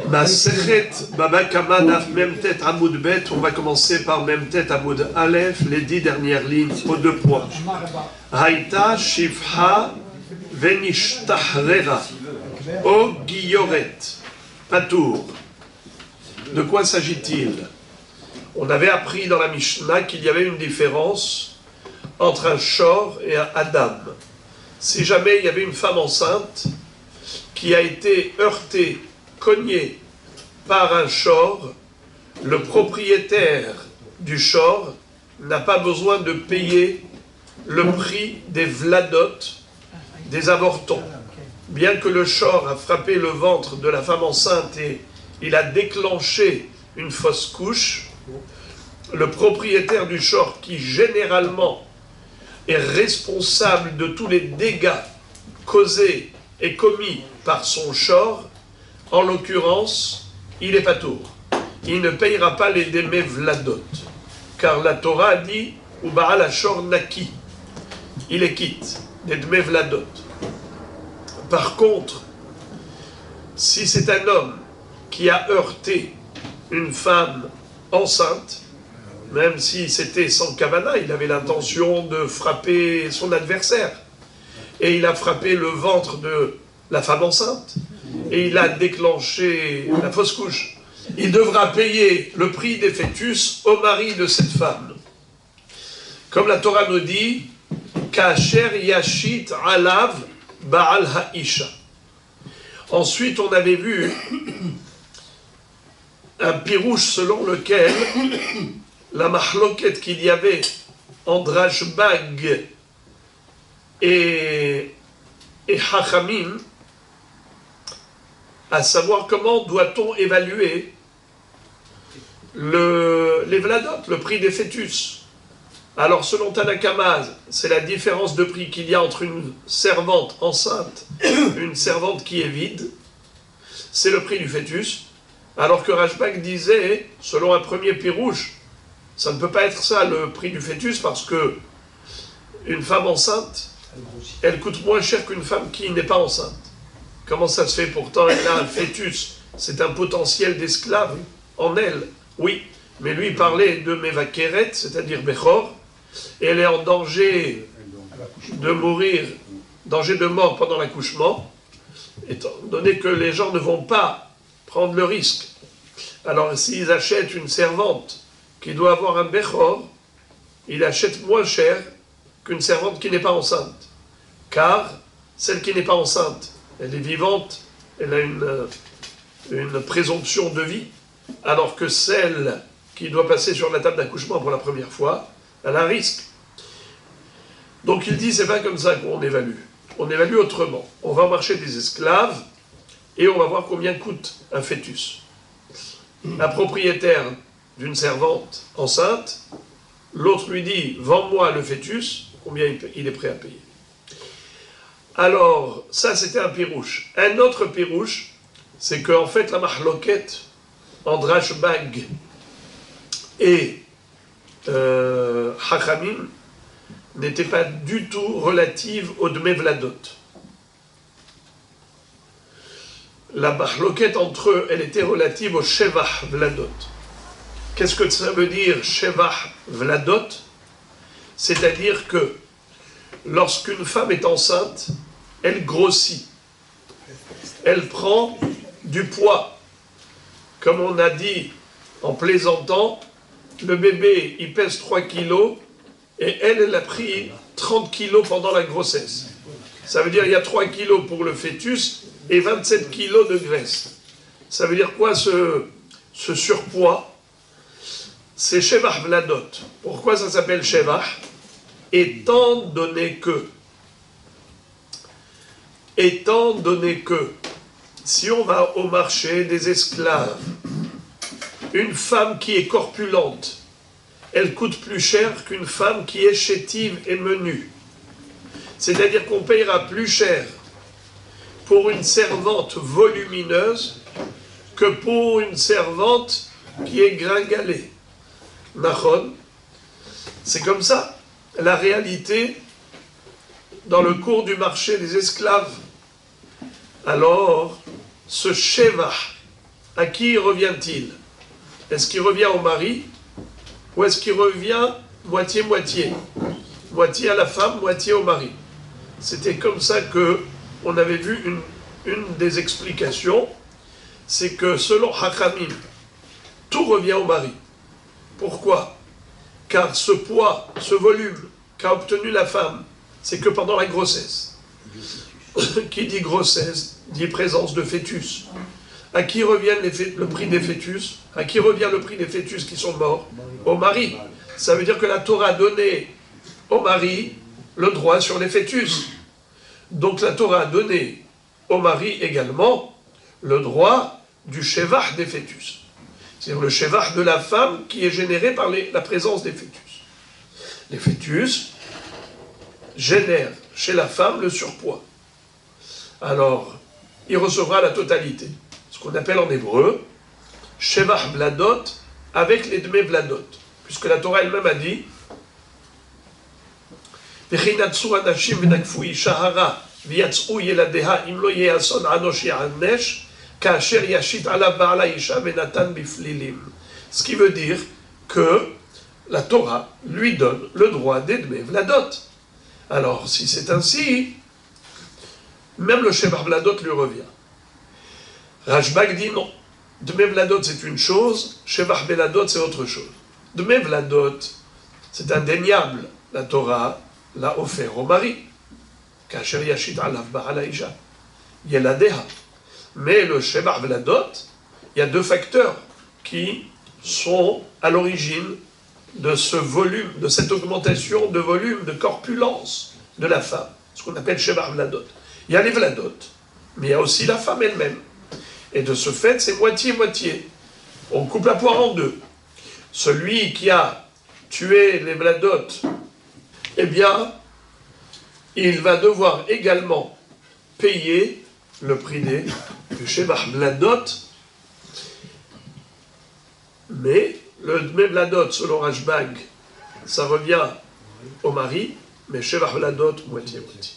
Masechet Baba Kama Daf Memtet Amoud Bet, on va commencer par Memtet Amoud Aleph, les 10 dernières lignes aux 2 points. Haïta Shifha Venishtahrera O Guilloret Patour. De quoi s'agit-il? On avait appris dans la Mishnah qu'il y avait une différence entre un shor et un adam. Si jamais il y avait une femme enceinte qui a été heurtée, cognée par un shor, le propriétaire du shor n'a pas besoin de payer le prix des vladot, des avortons. Bien que le shor a frappé le ventre de la femme enceinte et il a déclenché une fausse couche, le propriétaire du shor, qui généralement est responsable de tous les dégâts causés et commis par son shor, en l'occurrence, il est patour. Il ne payera pas les démés vladot, car la Torah dit « Ubaal ashor naki », il est quitte des démés vladot. Par contre, si c'est un homme qui a heurté une femme enceinte, même si c'était sans kavana, il avait l'intention de frapper son adversaire, et il a frappé le ventre de la femme enceinte, et il a déclenché la fausse couche, il devra payer le prix des fœtus au mari de cette femme. Comme la Torah nous dit, « Kasher yashit alav ba'al ha'isha ». Ensuite, on avait vu un pirouche selon lequel la mahloket qu'il y avait entre Rashbag et Hachamim, à savoir comment doit-on évaluer les vladot, le prix des fœtus. Alors selon Tanakama, c'est la différence de prix qu'il y a entre une servante enceinte et une servante qui est vide, c'est le prix du fœtus, alors que Rashbag disait, selon un premier pirouche, ça ne peut pas être ça le prix du fœtus, parce que une femme enceinte, elle coûte moins cher qu'une femme qui n'est pas enceinte. Comment ça se fait pourtant? Elle a un fœtus, c'est un potentiel d'esclave en elle. Oui, mais lui parlait de Mevakeret, c'est-à-dire Bechor, et elle est en danger de mourir, danger de mort pendant l'accouchement, étant donné que les gens ne vont pas prendre le risque. Alors s'ils achètent une servante qui doit avoir un Bechor, ils achètent moins cher qu'une servante qui n'est pas enceinte. Car celle qui n'est pas enceinte, elle est vivante, elle a une présomption de vie, alors que celle qui doit passer sur la table d'accouchement pour la première fois, elle a un risque. Donc il dit, c'est pas comme ça qu'on évalue. On évalue autrement. On va au marché des esclaves et on va voir combien coûte un fœtus. Un propriétaire d'une servante enceinte, l'autre lui dit, vends-moi le fœtus, combien il est prêt à payer. Alors, ça c'était un pirouche. Un autre pirouche, c'est qu'en fait la mahloket entre Rashbag et Hachamim n'était pas du tout relative au Dmei Vladot. La mahloket entre eux, elle était relative au Shevah Vladot. Qu'est-ce que ça veut dire Shevah Vladot? C'est-à-dire que lorsqu'une femme est enceinte, elle grossit, elle prend du poids. Comme on a dit en plaisantant, le bébé il pèse 3 kilos et elle a pris 30 kilos pendant la grossesse. Ça veut dire qu'il y a 3 kilos pour le fœtus et 27 kilos de graisse. Ça veut dire quoi ce surpoids? C'est Shevah Vladot. Pourquoi ça s'appelle Shevah? Étant donné que, si on va au marché des esclaves, une femme qui est corpulente, elle coûte plus cher qu'une femme qui est chétive et menue. C'est-à-dire qu'on payera plus cher pour une servante volumineuse que pour une servante qui est gringalée. Nachon, c'est comme ça. La réalité dans le cours du marché des esclaves. Alors, ce Shevah à qui revient-il? Est-ce qu'il revient au mari ou est-ce qu'il revient moitié-moitié? Moitié à la femme, moitié au mari. C'était comme ça que on avait vu une des explications, c'est que selon Hakamim, tout revient au mari. Pourquoi? Car ce poids, ce volume qu'a obtenu la femme, c'est que pendant la grossesse. Qui dit grossesse, dit présence de fœtus. À qui revient le prix des fœtus? À qui revient le prix des fœtus qui sont morts? Au mari. Ça veut dire que la Torah a donné au mari le droit sur les fœtus. Donc la Torah a donné au mari également le droit du shevach des fœtus. C'est-à-dire le shevach de la femme qui est généré par la présence des fœtus. Les fœtus génèrent chez la femme le surpoids. Alors, il recevra la totalité. Ce qu'on appelle en hébreu shevach vladot avec les dmei vladot. Puisque la Torah elle-même a dit V'chinatsu anashim v'nakfu isha hara v'yatz'u yeladeha im lo yeh ason anosh ya'anesh ka'asher yashit alav ba'ala isha v'natan biflilim. Ce qui veut dire que la Torah lui donne le droit des dmei vladot. Alors, si c'est ainsi, même le shevach vladot lui revient. Rashbag dit non. Dmei vladot c'est une chose, shevach vladot c'est autre chose. Dmei vladot, c'est indéniable. La Torah l'a offert au mari. Kasher yashit alav ba'ala isha. Yeladeha. Mais le shevach vladot, il y a deux facteurs qui sont à l'origine de ce volume, de cette augmentation de volume, de corpulence de la femme. Ce qu'on appelle shevach vladot. Il y a les vladot, mais il y a aussi la femme elle-même. Et de ce fait, c'est moitié-moitié. On coupe la poire en deux. Celui qui a tué les vladot, eh bien, il va devoir également payer le prix du shevach vladot. Mais le dmei vladot, selon Rashbag, ça revient au mari, mais shevach vladot, moitié-moitié.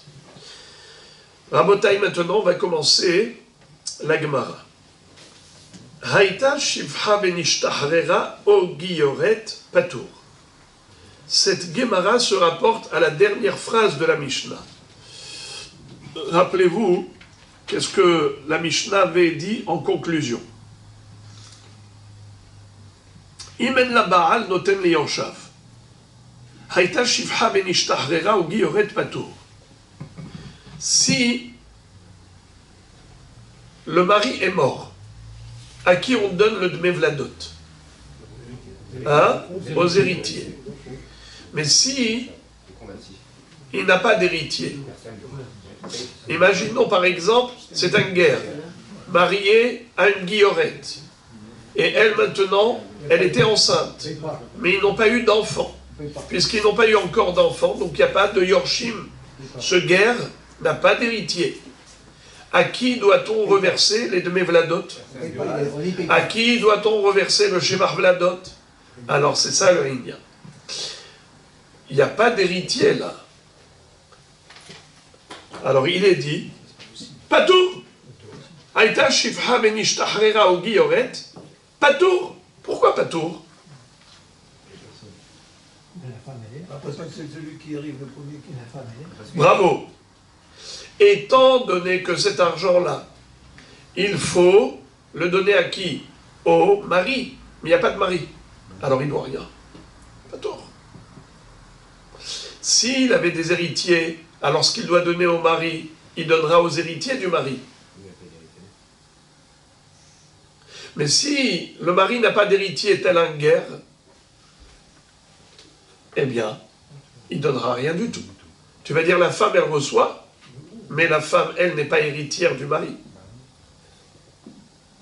Rabotai, maintenant, on va commencer la Gemara. Haïta shivcha benishtahrera o giyoret patour. Cette Gemara se rapporte à la dernière phrase de la Mishnah. Rappelez-vous, qu'est-ce que la Mishnah avait dit en conclusion? Imen la Baal noten li yoshav. Haïta shivcha benishtahrera o giyoret patour. Si le mari est mort, à qui on donne le dmei vladot? Hein? Aux héritiers. Mais si il n'a pas d'héritier, imaginons par exemple, c'est un guerre, marié à une guillorette, et elle maintenant, elle était enceinte, mais ils n'ont pas eu d'enfant, puisqu'ils n'ont pas eu encore d'enfant, donc il n'y a pas de yorshim. Ce guerre n'a pas d'héritier. À qui doit-on reverser les dmei vladot? À qui doit-on reverser le shevach vladot? Alors c'est ça le Inyan. Il n'y a pas d'héritier là. Alors il est dit Patour. Aïta shivcha benishtahrera ou giyoret. Patour. Pourquoi Patour? Parce que c'est celui qui arrive le premier qui la femme. Bravo. Étant donné que cet argent-là, il faut le donner à qui? Au mari. Mais il n'y a pas de mari. Alors il ne doit rien. Pas tort. S'il avait des héritiers, alors ce qu'il doit donner au mari, il donnera aux héritiers du mari. Mais si le mari n'a pas d'héritier tel un guerre, eh bien, il ne donnera rien du tout. Tu vas dire la femme, elle reçoit, mais la femme, elle, n'est pas héritière du mari.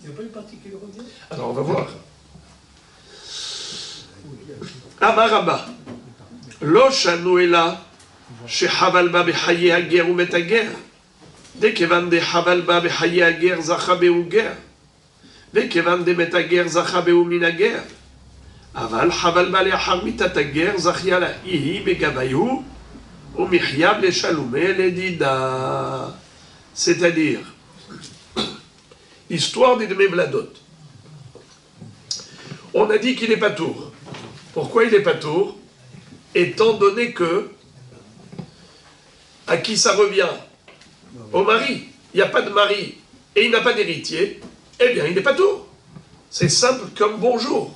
Il n'y a pas une partie qui le revient? Alors, on va voir. Amaraba. Lo shanu ela shehaval ba bechaye hager ou met hager. Dès kevan de haval ba bechaye hager zacha beu ger. Dès kevan de met hager zacha beu min hager. Aval haval ba leachar mitat hager zachia la ihi begabayu. C'est-à-dire, histoire des dmei vladot. On a dit qu'il n'est pas tour. Pourquoi il n'est pas tour? Étant donné que, à qui ça revient? Au mari. Il n'y a pas de mari et il n'a pas d'héritier, eh bien il n'est pas tour. C'est simple comme bonjour.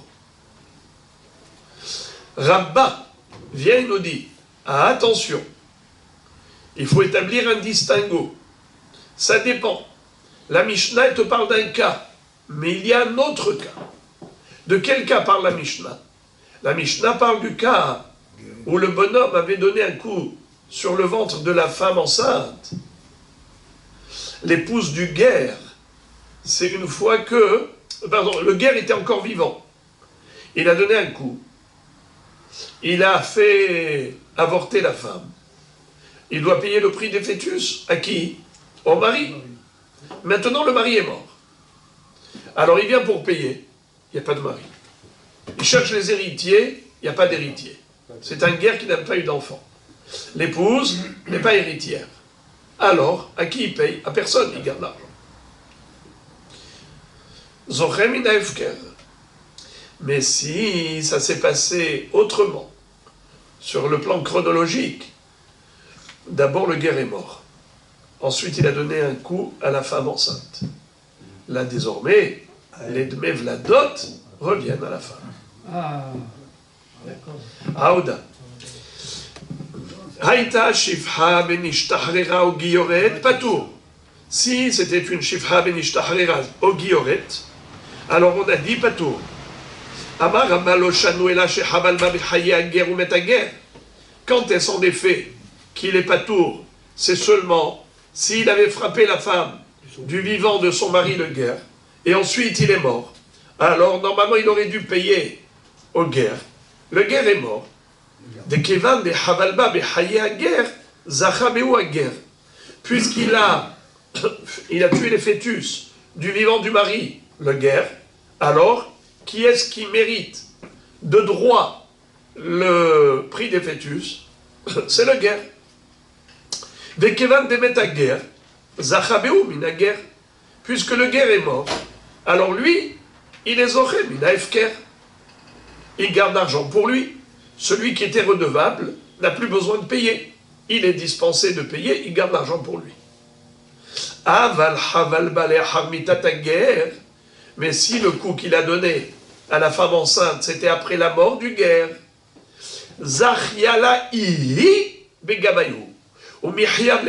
Rabba vient et nous dit, ah, attention, il faut établir un distinguo. Ça dépend. La Mishnah, elle te parle d'un cas, mais il y a un autre cas. De quel cas parle la Mishnah? La Mishnah parle du cas où le bonhomme avait donné un coup sur le ventre de la femme enceinte. L'épouse du guerre, c'est une fois que... Pardon, le guerre était encore vivant. Il a donné un coup. Il a fait avorter la femme. Il doit payer le prix des fœtus. À qui? Au mari. Maintenant, le mari est mort. Alors, il vient pour payer. Il n'y a pas de mari. Il cherche les héritiers. Il n'y a pas d'héritier. C'est un guerre qui n'a pas eu d'enfant. L'épouse n'est pas héritière. Alors, à qui il paye? À personne, il garde l'argent. Zochem ina hefker. Mais si ça s'est passé autrement, sur le plan chronologique, d'abord le guerre est mort. Ensuite, il a donné un coup à la femme enceinte. Là, désormais, les dmev la dot reviennent à la femme. Ah, d'accord. Aouda. Haïta shifha benishtachrera ou gioret patour. Si c'était une shifha benishtachrera ou gioret, alors on a dit patour. Amar amalo shanuela shehabal ma bichaye aguer ou metaguer. Quand est-ce en effet qu'il est patour? C'est seulement s'il avait frappé la femme du vivant de son mari le guerre, et ensuite il est mort. Alors normalement il aurait dû payer au guerre. Le guerre est mort. De Kevan de Havalba Behaye Aguer, Zachabeu Aguer. Puisqu'il a tué les fœtus du vivant du mari, le guerre, alors qui est-ce qui mérite de droit le prix des fœtus? C'est le guerre. De Kevan de Metaguer, Zachabeu Minaguer. Puisque le guerre est mort, alors lui, il est Zoché Mina Efker. Il garde l'argent pour lui. Celui qui était redevable n'a plus besoin de payer. Il est dispensé de payer, il garde l'argent pour lui. Aval haval baleh harmitataguer. Mais si le coup qu'il a donné à la femme enceinte, c'était après la mort du guerre, Zachiala ihi begabayou. Ou mihyab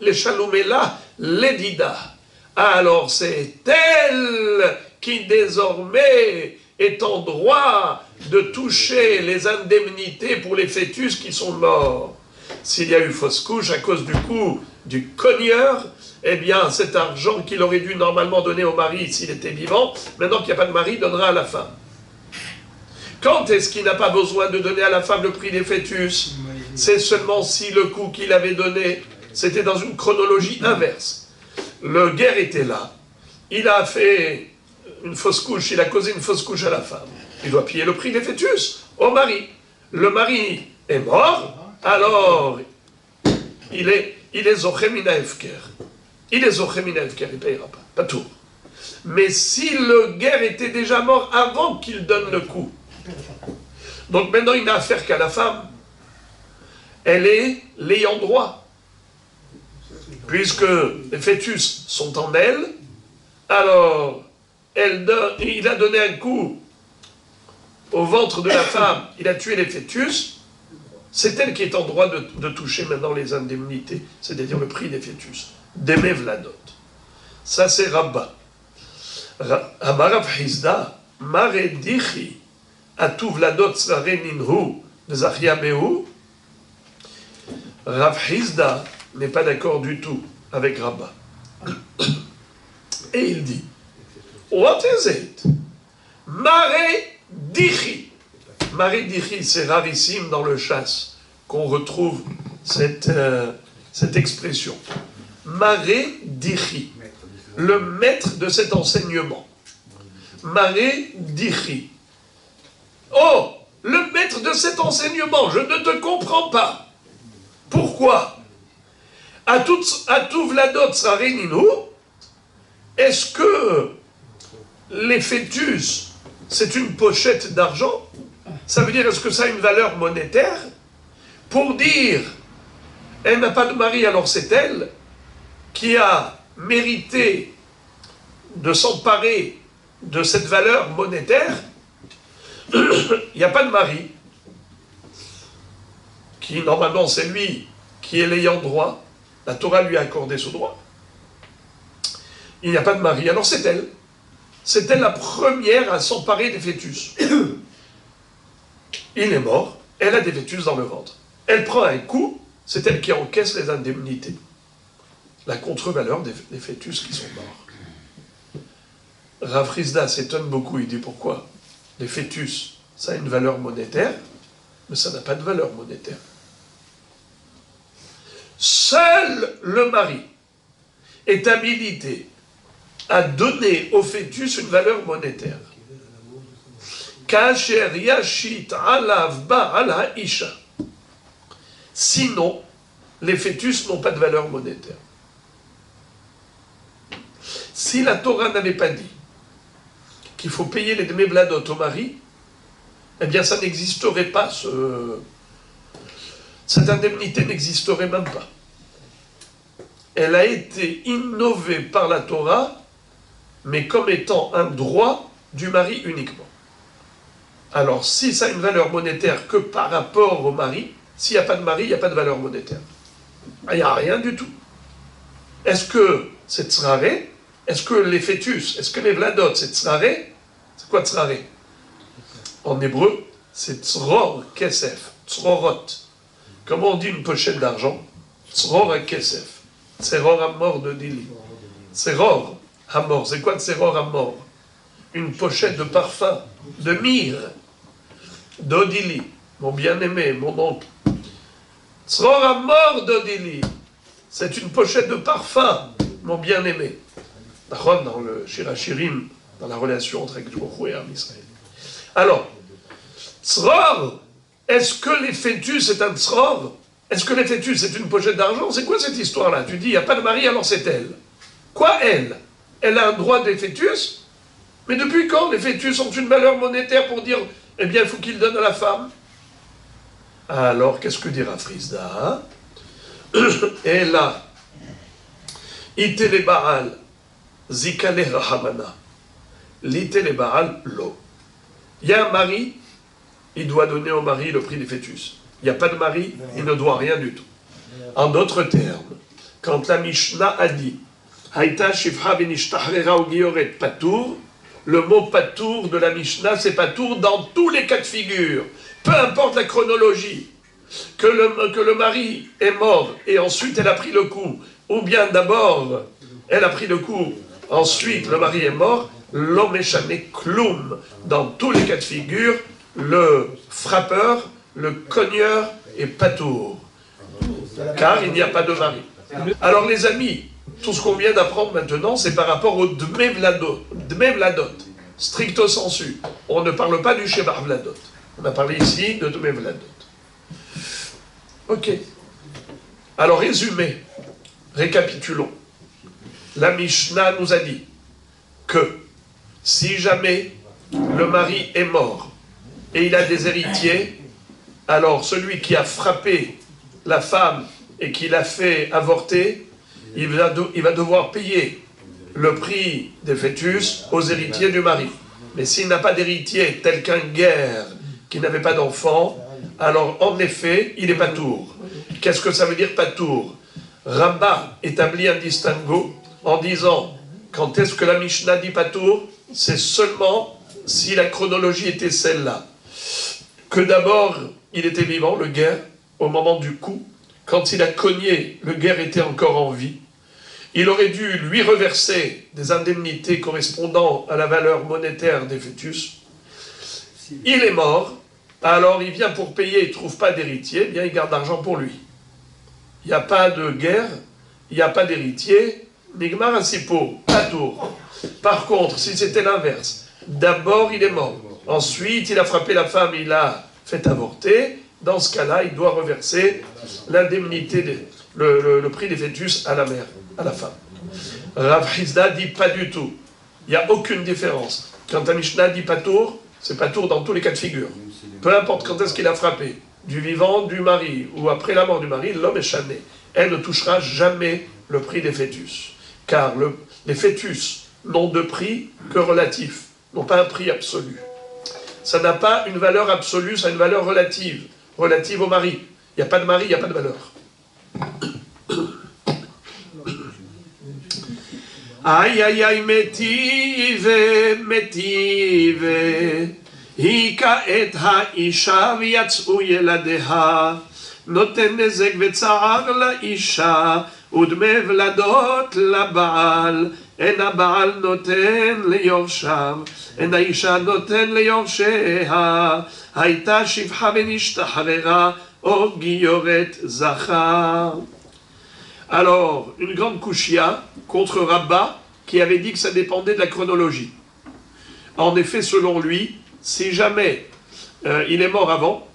le shalomela ledida. Alors c'est elle qui désormais est en droit de toucher les indemnités pour les fœtus qui sont morts. S'il y a eu fausse couche à cause du coup du cogneur, eh bien cet argent qu'il aurait dû normalement donner au mari s'il était vivant, maintenant qu'il n'y a pas de mari, donnera à la femme. Quand est-ce qu'il n'a pas besoin de donner à la femme le prix des fœtus? C'est seulement si le coup qu'il avait donné, c'était dans une chronologie inverse. Le guerre était là, il a fait une fausse couche, il a causé une fausse couche à la femme. Il doit payer le prix des fœtus au mari. Le mari est mort, alors il est Zochemina Efker. Il est Zochemina Efker, il ne payera pas tout. Mais si le guerre était déjà mort avant qu'il donne le coup, donc maintenant il n'a affaire qu'à la femme, elle est l'ayant droit. Puisque les fœtus sont en elle, alors il a donné un coup au ventre de la femme, il a tué les fœtus, c'est elle qui est en droit de toucher maintenant les indemnités, c'est-à-dire le prix des fœtus. D'aimer Vladot. Ça c'est Rabba. Amarav Hizda, Mare Dichi, Atu Vladot Sare Ninhu, de Zachia Behu. Rav Hizda n'est pas d'accord du tout avec Rabba. Et il dit, what is it? Mare Dichi. Mare Dichi, c'est rarissime dans le chasse qu'on retrouve cette expression. Mare Dichi, le maître de cet enseignement. Mare Dichi. Oh, le maître de cet enseignement, je ne te comprends pas. Pourquoi? Atu Vladot Sareninu, est-ce que les fœtus, c'est une pochette d'argent, ça veut dire est-ce que ça a une valeur monétaire? Pour dire, elle n'a pas de mari, alors c'est elle qui a mérité de s'emparer de cette valeur monétaire. Il n'y a pas de mari, qui normalement c'est lui qui est l'ayant droit, la Torah lui a accordé ce droit. Il n'y a pas de mari, alors c'est elle. C'est elle la première à s'emparer des fœtus. Il est mort, elle a des fœtus dans le ventre. Elle prend un coup, c'est elle qui encaisse les indemnités. La contre-valeur des fœtus qui sont morts. Rav Rizda s'étonne beaucoup, il dit pourquoi? Les fœtus, ça a une valeur monétaire, mais ça n'a pas de valeur monétaire. Seul le mari est habilité à donner au fœtus une valeur monétaire. Kasher yashit alav ba'al ha'isha. Sinon, les fœtus n'ont pas de valeur monétaire. Si la Torah n'avait pas dit qu'il faut payer les demi-vladot au mari, eh bien ça n'existerait pas, cette indemnité n'existerait même pas. Elle a été innovée par la Torah, mais comme étant un droit du mari uniquement. Alors, si ça a une valeur monétaire que par rapport au mari, s'il n'y a pas de mari, il n'y a pas de valeur monétaire. Il n'y a rien du tout. Est-ce que c'est tsraré? Est-ce que les fœtus, est-ce que les vladot, c'est tsraré? C'est quoi tsraré? En hébreu, c'est tsror kesef, tsrorot. Comment on dit une pochette d'argent? Tsror kesef. Tsror Hamor de Dili. Tsror Hamor. C'est quoi Tsror Hamor? Une pochette de parfum, de myrrhe, d'Odili, mon bien-aimé, mon oncle. Tsror Hamor d'Odili. C'est une pochette de parfum, mon bien-aimé. Dans le Shirachirim, dans la relation entre Akdouchou et Am Israël. Alors, Tsror, est-ce que les fœtus c'est un tsror? Est-ce que les fœtus c'est une pochette d'argent? C'est quoi cette histoire-là? Tu dis, il n'y a pas de mari, alors c'est elle. Quoi, elle? Elle a un droit des fœtus? Mais depuis quand les fœtus ont une valeur monétaire pour dire, eh bien, il faut qu'ils donnent à la femme? Alors, qu'est-ce que dira Frisda? Et là, Itele Baal, Zikale Rahamana, L'Itele Baal, Lo. Il y a un mari, il doit donner au mari le prix des fœtus. Il n'y a pas de mari, il ne doit rien du tout. En d'autres termes, quand la Mishnah a dit Haïta Shifra Benishtachrera ou Gioret Patour, le mot Patour de la Mishnah, c'est Patour dans tous les cas de figure. Peu importe la chronologie, que le mari est mort et ensuite elle a pris le coup, ou bien d'abord elle a pris le coup, ensuite le mari est mort, l'homme échané kloum. Dans tous les cas de figure, le frappeur, le cogneur est patour, car il n'y a pas de mari. Alors les amis, tout ce qu'on vient d'apprendre maintenant, c'est par rapport au dme vladot, stricto sensu. On ne parle pas du sheba vladot. On a parlé ici de dme vladot. Ok. Alors résumé, récapitulons. La Mishnah nous a dit que si jamais le mari est mort et il a des héritiers, alors celui qui a frappé la femme et qui l'a fait avorter, il va devoir payer le prix des fœtus aux héritiers du mari. Mais s'il n'a pas d'héritier, tel qu'un guerre qui n'avait pas d'enfant, alors en effet, il est patour. Qu'est-ce que ça veut dire patour? Rambam établit un distinguo en disant, quand est-ce que la Mishnah dit patour? C'est seulement si la chronologie était celle-là. Que d'abord, il était vivant, le guerre, au moment du coup. Quand il a cogné, le guerre était encore en vie. Il aurait dû lui reverser des indemnités correspondant à la valeur monétaire des fœtus. Il est mort, alors il vient pour payer, il ne trouve pas d'héritier, bien il garde l'argent pour lui. Il n'y a pas de guerre, il n'y a pas d'héritier, Nigmar Asipo, pas tour. Par contre, si c'était l'inverse, d'abord il est mort, ensuite il a frappé la femme, il a fait avorter, dans ce cas-là, il doit reverser l'indemnité, le prix des fœtus à la mère, à la femme. Rav Rizda dit pas du tout. Il n'y a aucune différence. Quand la Mishnah dit patour, c'est patour dans tous les cas de figure. Peu importe quand est-ce qu'il a frappé, du vivant, du mari, ou après la mort du mari, l'homme est chané. Elle ne touchera jamais le prix des fœtus. Car les fœtus n'ont de prix que relatif, n'ont pas un prix absolu. Ça n'a pas une valeur absolue, ça a une valeur relative, relative au mari. Il n'y a pas de mari, il n'y a pas de valeur. Aïe aïe aïe, métive, métive. Hika et ha-isha v'yatsu yeladeha. Noten nezek v'tza'ar la-isha. Udme v'ladot la-baal. En ha-baal noten le-yorshav. En ha-isha noten le-yorshea. Haïta shivcha v'nishtacharera. O giyoret zacha. Alors, une grande kushia contre Rabba qui avait dit que ça dépendait de la chronologie. En effet, selon lui, si jamais il est mort avant,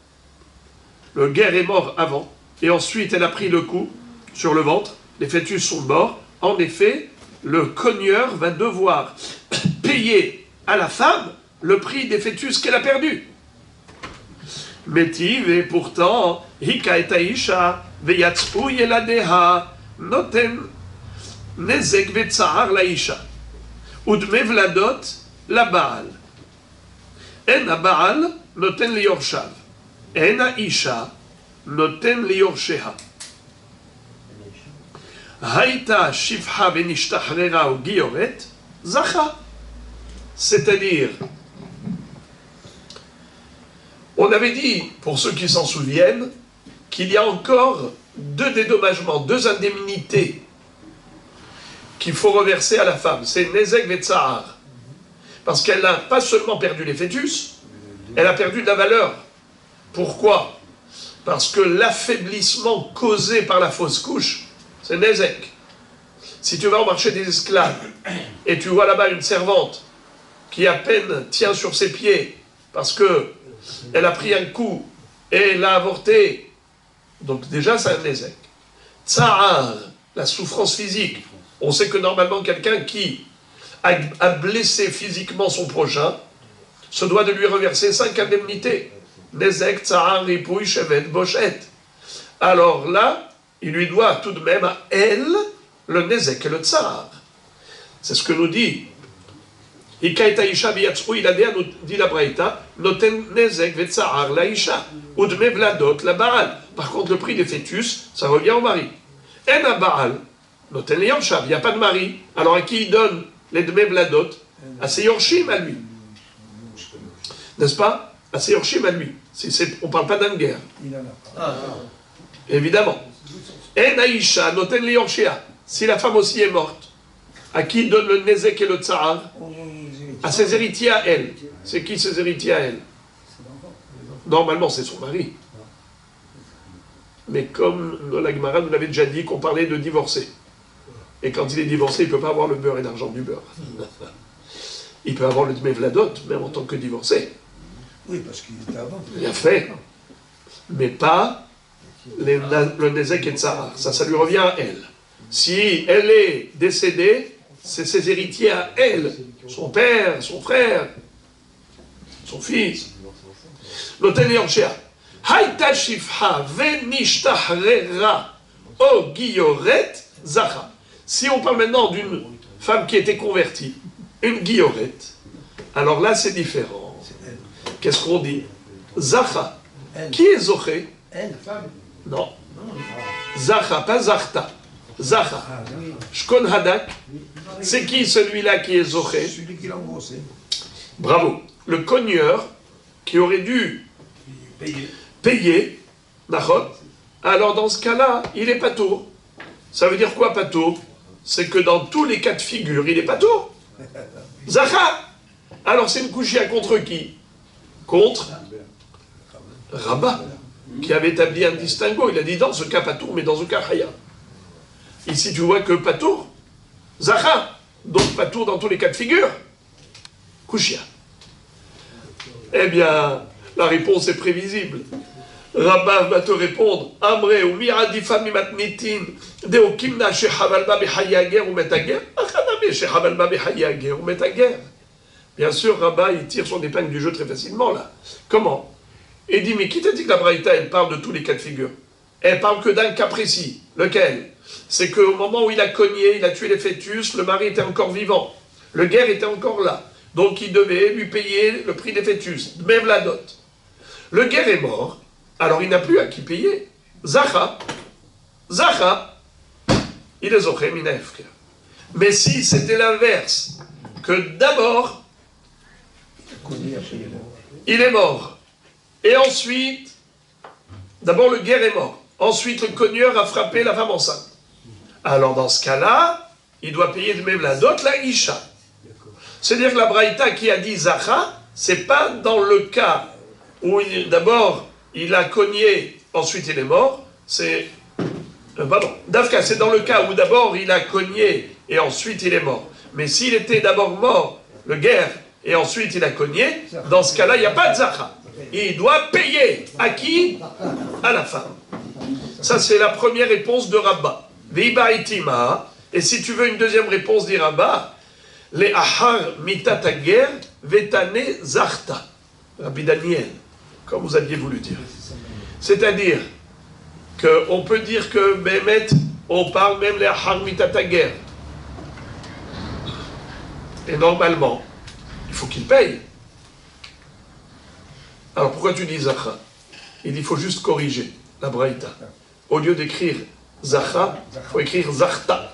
le guerre est mort avant, et ensuite elle a pris le coup sur le ventre, les fœtus sont morts, en effet, le cogneur va devoir payer à la femme le prix des fœtus qu'elle a perdus. Métiv, et pourtant, Hika et Aisha, Veyatsu yeladeha, Noten nezek v'tza'ar laisha, udme vladot la baal. En ha-baal noten liyorshav, en ha-isha noten liyorsheha. Haïta shivcha v'nishtachrera ou giyoret zacha. C'est-à-dire, on avait dit, pour ceux qui s'en souviennent, qu'il y a encore deux dédommagements, deux indemnités qu'il faut reverser à la femme. C'est Nezek Vetsahar. Parce qu'elle n'a pas seulement perdu les fœtus, elle a perdu de la valeur. Pourquoi? Parce que l'affaiblissement causé par la fausse couche, c'est Nezek. Si tu vas au marché des esclaves et tu vois là-bas une servante qui à peine tient sur ses pieds parce qu'elle a pris un coup et elle a avorté, donc déjà c'est un Nezek. Tsa'ar, la souffrance physique. On sait que normalement quelqu'un qui a blessé physiquement son prochain se doit de lui reverser 5 indemnités. Nezek, Tsa'ar, Ripouille, Shevet, Bochet. Alors là, il lui doit tout de même à elle le Nezek et le Tsa'ar. C'est ce que nous dit. Hikaïta Isha biyatsu iladea, nous dit la Braïta, noten Nezek ve Tsa'ar la Isha, udme vladot la Baal. Par contre, le prix des fœtus, ça revient au mari. En ha-baal, noten le yorshav, il n'y a pas de mari. Alors à qui il donne les dme vladot? À ses yorshim, à lui. N'est-ce pas? À ses yorshim, à lui. On ne parle pas d'un guerre. Évidemment. En ha-isha, noten le yorshia. Si la femme aussi est morte, à qui il donne le nezek et le tsa'ar? À ses héritiers à elle. C'est qui ses héritiers à elle? Normalement, c'est son mari. Mais comme la Gemara nous l'avait déjà dit qu'on parlait de divorcer. Et quand il est divorcé, il ne peut pas avoir le beurre et l'argent du beurre. Il peut avoir le dmevladot, même en tant que divorcé. Oui, parce qu'il était avant. Il a fait. Mais pas le nezek et tsahar. Ça lui revient à elle. Si elle est décédée, c'est ses héritiers à elle. Son père, son frère, son fils. Noten yorshea. Haïta shifha venishtahrera o giyoret zacha. Si on parle maintenant d'une femme qui était convertie, une giyoret, alors là c'est différent. Qu'est-ce qu'on dit? Zacha. Qui est zoché? Elle, femme. Non. Zacha, pas zachta. Zacha. Shkon hadak. C'est qui celui-là qui est zoché? Celui qui l'a engrossé. Bravo. Le cogneur qui aurait dû payer, alors dans ce cas-là, il est patour. Ça veut dire quoi, patour? C'est que dans tous les cas de figure, il est patour. Zacha. Alors c'est une couchia contre qui? Contre Rabba, qui avait établi un distinguo. Il a dit dans ce cas patour, mais dans ce cas haya. Ici tu vois que patour, Zacha, donc patour dans tous les cas de figure. Couchia. Eh bien, la réponse est prévisible. Rabba va te répondre, Amre ou miradifa mimatnitin, deokimna shechavalba behayager ou metager, achadame shechavalba behayager ou metager. Bien sûr, Rabat, il tire son épingle du jeu très facilement, là. Comment? Il dit, mais qui t'a dit que la Braïta, elle parle de tous les cas de figure? Elle parle que d'un cas précis. Lequel? C'est qu'au moment où il a cogné, il a tué les fœtus, le mari était encore vivant. Le guerre était encore là. Donc il devait lui payer le prix des fœtus, même la dot. Le guerre est mort, alors il n'a plus à qui payer. Zacha, il est zoché minefker. Mais si c'était l'inverse, que d'abord, il est mort, et ensuite, d'abord le guerre est mort, ensuite le cogneur a frappé la femme enceinte. Alors dans ce cas-là, il doit payer de même la dot, la isha. C'est-à-dire que la Braïta qui a dit Zacha, c'est pas dans le cas où d'abord il a cogné, ensuite il est mort, c'est... pardon, Dafka, c'est dans le cas où d'abord il a cogné et ensuite il est mort. Mais s'il était d'abord mort, le guerre, et ensuite il a cogné, dans ce cas-là, il n'y a pas de Zacha. Il doit payer. À qui? À la femme. Ça, c'est la première réponse de Rabba. Veiba itima. Et si tu veux une deuxième réponse, dit Rabba, les ahar mitatager vetane zarta. Rabbi Daniel, comme vous aviez voulu dire. C'est-à-dire qu'on peut dire que Bémet, on parle même les ahar mitatager. Et normalement, il faut qu'il paye. Alors pourquoi tu dis Zacha? Il faut juste corriger la Braïta. Au lieu d'écrire Zacha, il faut écrire Zarta.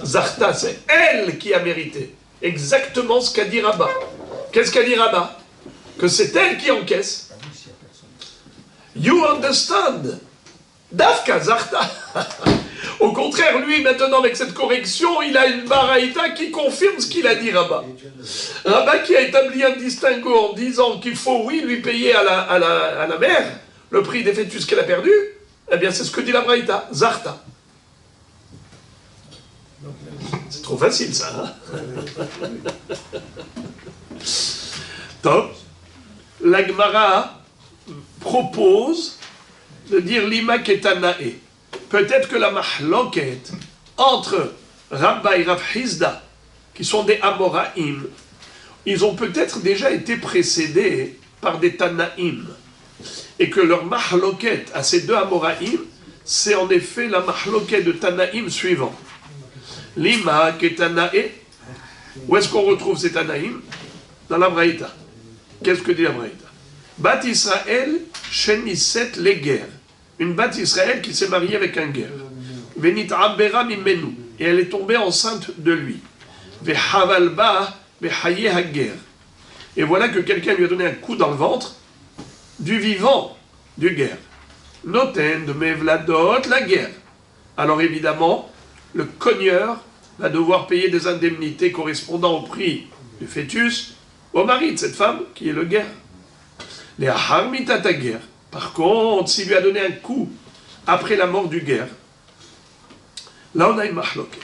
Zarta, c'est elle qui a mérité. Exactement ce qu'a dit Rabba. Qu'est-ce qu'a dit Rabba? Que c'est elle qui encaisse. You understand? Dafka Zarta. Au contraire, lui, maintenant, avec cette correction, il a une baraïta qui confirme ce qu'il a dit, Rabba. Rabba qui a établi un distinguo en disant qu'il faut, oui, lui payer à la mère le prix des fœtus qu'elle a perdu, eh bien, c'est ce que dit la baraïta, Zarta. C'est trop facile, ça, hein? Top. La Gemara propose de dire Lima Ketanae. Peut-être que la mahloket entre Rabba et Rav Hizda, qui sont des Amoraïm, ils ont peut-être déjà été précédés par des Tanaïm. Et que leur mahloket à ces deux Amoraïm, c'est en effet la mahloket de Tanaïm suivant. Lima Ketanae, où est-ce qu'on retrouve ces Tanaïm? Dans la Braïta. Qu'est-ce que dit la Braïta? Bat Israël, Shenisset Leger. Une bat Israël qui s'est mariée avec un guerre. Venit Abera Mimenu. Et elle est tombée enceinte de lui. Vehavalba Vehaye Hager. Et voilà que quelqu'un lui a donné un coup dans le ventre du vivant du guerre. Noten de Mevladot la guerre. Alors évidemment, le cogneur va devoir payer des indemnités correspondant au prix du fœtus au mari de cette femme qui est le guerre. Les Aharmita ta guerre. Par contre, s'il lui a donné un coup après la mort du guerre, là on a une mahloket.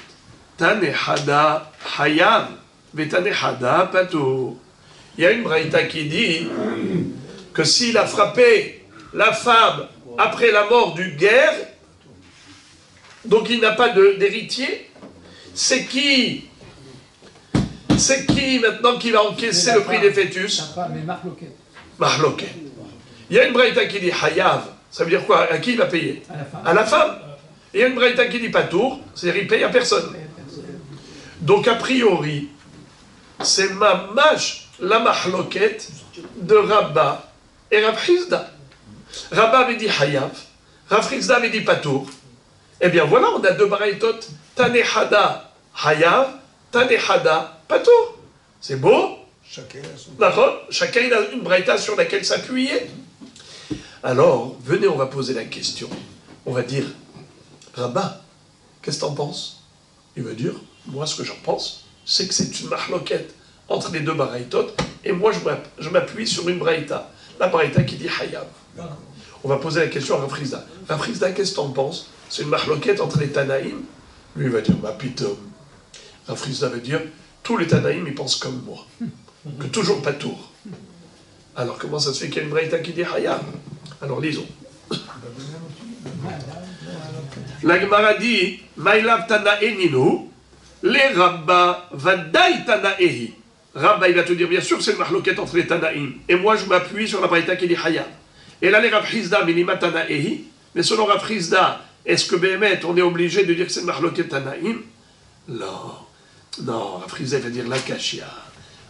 Tanehada hayam, vetanehada pato. Il y a une braïta qui dit que s'il a frappé la femme après la mort du guerre, donc il n'a pas d'héritier, c'est qui maintenant qui va encaisser le prix des fœtus? Mahloket. Il y a une braïta qui dit Hayav, ça veut dire quoi? À qui il va payer? À la femme. Et il y a une braïta qui dit Patour, c'est-à-dire il paye à personne. Donc a priori, c'est mamash la mahloket de Rabba et Rav Hizda. Rabba avait dit Hayav, Rav Hizda avait dit Patour. Eh bien voilà, on a deux braïtot, Tanehada Hayav, Tanehada Patour. C'est beau? Chacun a une braïta sur laquelle s'appuyer. Alors, venez, on va poser la question. On va dire, Rabba, qu'est-ce que t'en penses? Il va dire, moi ce que j'en pense, c'est que c'est une mahloket entre les deux braïtot, et moi je m'appuie sur une braïta, la braïta qui dit Hayav. On va poser la question à Rav Hizda. Rav Hizda, qu'est-ce que t'en penses? C'est une mahloket entre les Tanaïm? Lui il va dire, ma pitom. Rav Hizda va dire, tous les Tanaïm ils pensent comme moi. Que toujours pas tour. Alors comment ça se fait qu'il y a une braïta qui dit Hayav? Alors lisons. La Gemara dit Maïlav Tanaeninu, les Rabba Vadaï Tanaehi. Rabba, il va te dire, bien sûr, c'est le mahloket entre les Tanaïm. Et moi, je m'appuie sur la braïta qui dit Hayab. Et là, les Rav Hizda, minima Tanaïhi. Mais selon Rav Hizda, est-ce que Béhémet, on est obligé de dire que c'est le mahloket Tanaïm? Non. Non, Rav Hizda va dire la Kashia.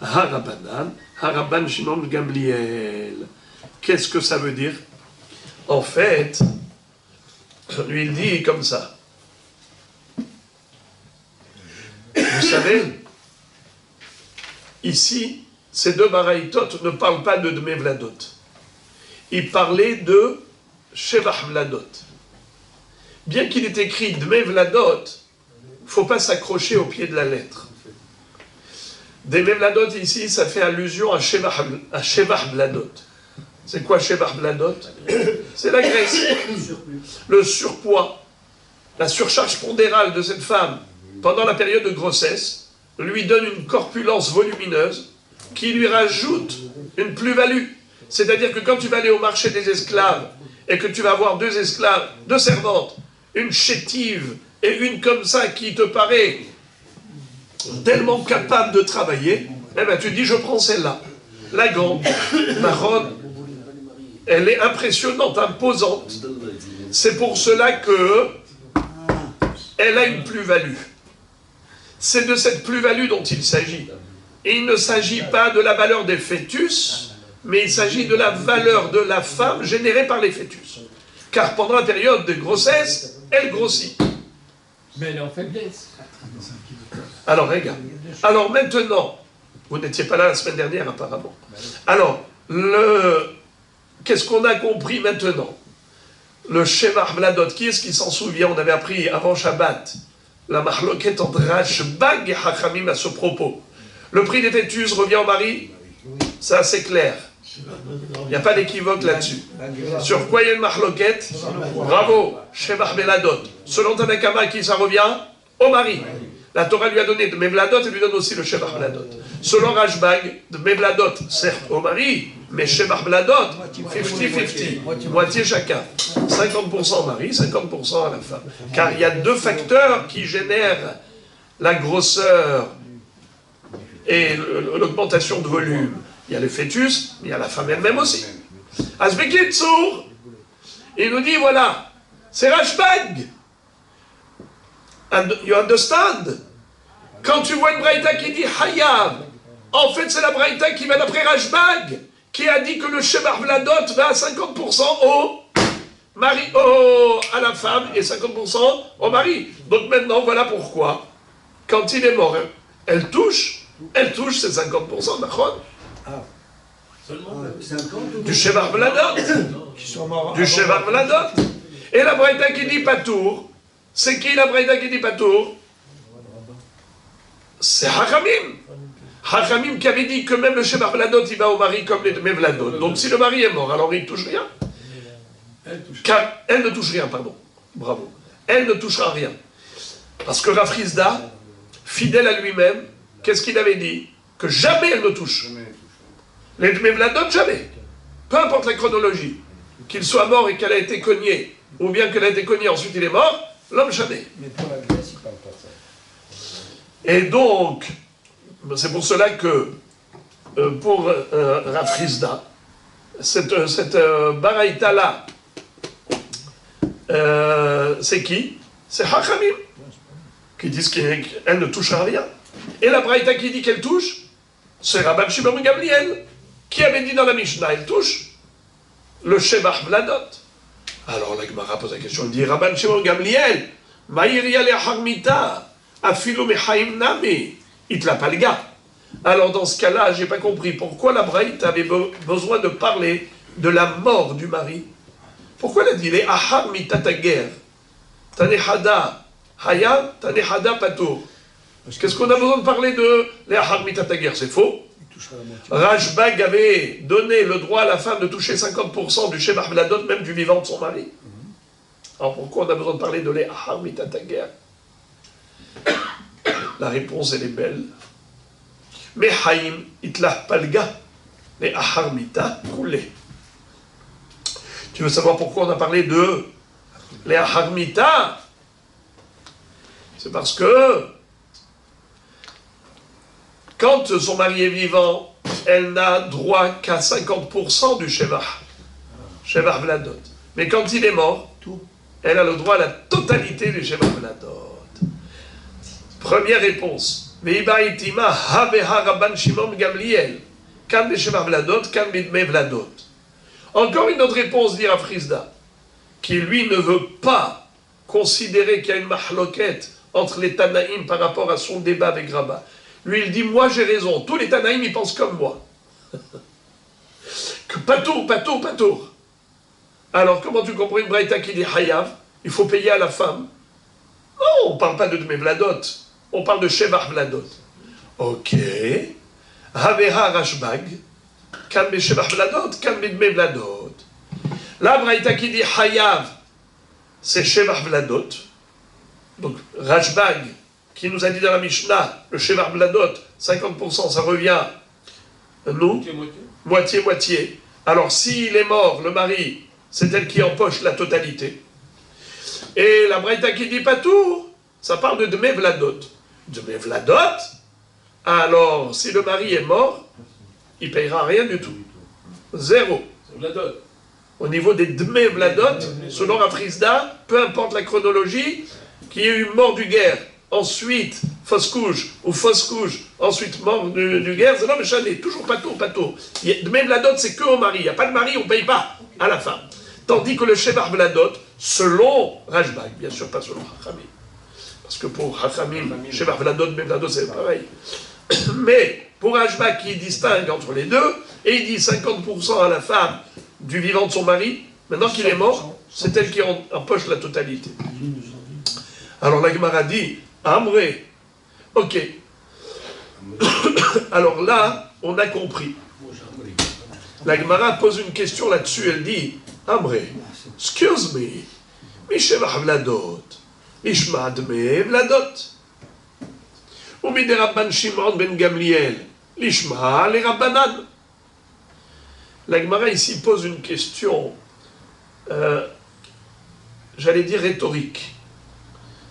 Harabanan, Haraban Shimon Gamliel. Qu'est-ce que ça veut dire? En fait, lui, il dit comme ça. Vous savez, ici, ces deux baraïtot ne parlent pas de Dmei Vladot. Ils parlaient de Shevach Vladot. Bien qu'il est écrit Dmei Vladot, il ne faut pas s'accrocher au pied de la lettre. Dmei Vladot, ici, ça fait allusion à Shevach Vladot. C'est quoi Shevach Vladot? C'est la graisse, le surpoids, la surcharge pondérale de cette femme pendant la période de grossesse lui donne une corpulence volumineuse qui lui rajoute une plus-value. C'est-à-dire que quand tu vas aller au marché des esclaves et que tu vas avoir deux esclaves, deux servantes, une chétive et une comme ça qui te paraît tellement capable de travailler, eh bien tu dis je prends celle-là. La grande, marronne, elle est impressionnante, imposante. C'est pour cela que elle a une plus-value. C'est de cette plus-value dont il s'agit. Et il ne s'agit pas de la valeur des fœtus, mais il s'agit de la valeur de la femme générée par les fœtus. Car pendant la période de grossesse, elle grossit. Mais elle est en faiblesse. Alors regarde. Alors maintenant, vous n'étiez pas là la semaine dernière apparemment. Alors, qu'est-ce qu'on a compris maintenant? Le Shevach Vladot, qui est-ce qui s'en souvient? On avait appris avant Shabbat la mahloket entre Rashbag et Hachamim à ce propos. Le prix des fœtus revient au mari? Ça, c'est clair. Il n'y a pas d'équivoque là-dessus. Sur quoi il y a une mahloket? Bravo, Shevach Vladot. Selon Tanakama, qui ça revient? Au mari. La Torah lui a donné de Mevladot et lui donne aussi le Shevach Vladot. Selon Rashbag, de Mevladot, certes au mari, mais Shevach Vladot, 50-50, moitié chacun. 50% au mari, 50% à la femme. Car il y a deux facteurs qui génèrent la grosseur et l'augmentation de volume. Il y a le fœtus, mais il y a la femme elle-même aussi. Asbekitsour, il nous dit voilà, c'est Rashbag. And you understand? Quand tu vois une braïta qui dit Hayab, en fait c'est la braïta qui va d'après Rashbag, qui a dit que le Shevach Vladot va à 50% au mari, à la femme et 50% au mari. Donc maintenant voilà pourquoi, quand il est mort, elle touche ses 50%, d'accord? Du Shevach Vladot. Du Shevach Vladot. Et la braïta qui dit Patour, c'est qui la braïta qui dit Patour? C'est Hachamim. Hachamim qui avait dit que même le Shevach Vladot, il va au mari comme les Mevladot. Donc si le mari est mort, alors il ne touche rien. Car elle ne touche rien, pardon. Bravo. Elle ne touchera rien. Parce que Rav Hizda, fidèle à lui-même, qu'est-ce qu'il avait dit? Que jamais elle ne touche. Les Mevladot, jamais. Peu importe la chronologie. Qu'il soit mort et qu'elle a été cognée, ou bien qu'elle a été cognée, ensuite il est mort, l'homme jamais. Mais pour la Grèce, il parle pas de ça. Et donc, c'est pour cela que, pour Rav Hizda, cette baraïta-là, c'est qui? C'est Hachamim, qui disent qu'elle ne touche à rien. Et la baraïta qui dit qu'elle touche, c'est Rabban Shimon Gamliel, qui avait dit dans la Mishnah, elle touche le Shevach Vladot. Alors la Gemara pose la question, il dit Rabban Shimon Gamliel, Maïria le Harmita, Afilu Mechaim Nami, Itla Palga. Alors dans ce cas-là, j'ai pas compris pourquoi la Braït avait besoin de parler de la mort du mari. Pourquoi elle a dit les Harmita Tager, Tanehada Hayam, Tanehada Patour? Qu'est-ce qu'on a besoin de parler de les Harmita Tager? C'est faux. Rashbag avait donné le droit à la femme de toucher 50% du Shevach Vladot, même du vivant de son mari. Alors pourquoi on a besoin de parler de les Harmita Tager? La réponse, elle est belle. Mais Haïm, Itlah Palga, les Harmita coulés. Tu veux savoir pourquoi on a parlé de les Harmita? C'est parce que Quand son mari est vivant, elle n'a droit qu'à 50% du Shevach Vladot. Mais quand il est mort, elle a le droit à la totalité du Shevach Vladot. Première réponse. Veibaïtima habeha Rabban Shimon Gamliel. Kan b'Shevach Vladot, kan b'Dmei Vladot. Encore une autre réponse, dit Rav Chisda, qui lui ne veut pas considérer qu'il y a une mahloket entre les Tanaïm par rapport à son débat avec Rabbah. Lui, il dit, moi j'ai raison, tous les Tanaïm, ils pensent comme moi. Que patour. Alors, comment tu comprends une braïta qui dit Hayav, il faut payer à la femme? Non, on ne parle pas de Dmei Vladot, on parle de Shevach Vladot. Ok. Haveha Rashbag, kan b'Shevach Vladot, kan b'Dmei Vladot. La braïta qui dit Hayav, c'est Shevach Vladot. Donc, Rashbag, qui nous a dit dans la Mishnah, le Shevach Vladot, 50%, ça revient, nous, moitié. Alors, s'il est mort, le mari, c'est elle qui empoche la totalité. Et la braïta qui dit patour, ça parle de Dmei Vladot. Dmei Vladot, alors, si le mari est mort, il ne payera rien du tout. Zéro. Au niveau des Dmei Vladot, selon Rav Chisda, peu importe la chronologie, qu'il y ait eu mort du guerre, ensuite fausse couche, ensuite mort du guerre, c'est non mais chané, toujours patour. Dmei Vladot, c'est que au mari. Il n'y a pas de mari, on ne paye pas à la femme. Tandis que le Shevach Vladot, selon Rashbag, bien sûr pas selon Hachamim, parce que pour Hachamim, Shevach Vladot, Dmei Vladot, c'est pareil. Mais pour Rashbag qui distingue entre les deux, et il dit 50% à la femme du vivant de son mari, maintenant qu'il est mort, c'est elle qui empoche la totalité. Alors la Gemara dit, Amré, ok. Alors là, on a compris. La Gemara pose une question là-dessus, elle dit, Amré, excuse me, Mishevach Vladot, Mishma Dmei Vladot. Ou mi de Rabban Shimon ben Gamliel, Lishma les Rabbanan. La Gemara ici pose une question, j'allais dire rhétorique.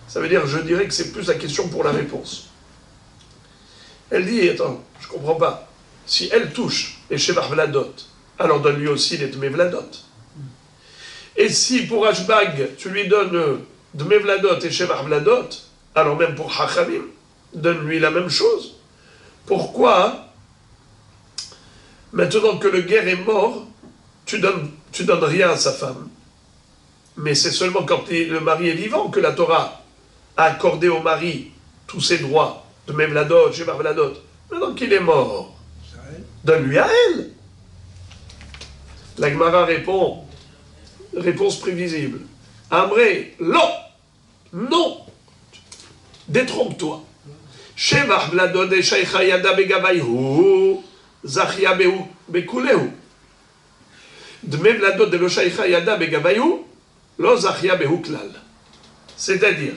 Ça veut dire, je dirais que c'est plus la question pour la réponse. Elle dit, attends, je ne comprends pas. Si elle touche les Shevach Vladot, alors donne-lui aussi les Dmei Vladot. Et si pour Rashbag, tu lui donnes Dmei Vladot et Shevach Vladot, alors même pour Hachamim, donne-lui la même chose. Pourquoi, maintenant que le guerre est mort, tu donnes rien à sa femme? Mais c'est seulement quand le mari est vivant que la Torah a accordé au mari tous ses droits, Dmei Vladot, Shevach Vladot. Maintenant qu'il est mort, donne-lui à elle. La Gemara répond, réponse prévisible. Amré, non, détrompe-toi. Shevach Vladot et Shaykha Yada Begavayhu, Zachia Behu Bekulehu. Dmei Vladot de lo Shaykha Yada Begavayhu, lo Zachia Behu Klal. C'est-à-dire,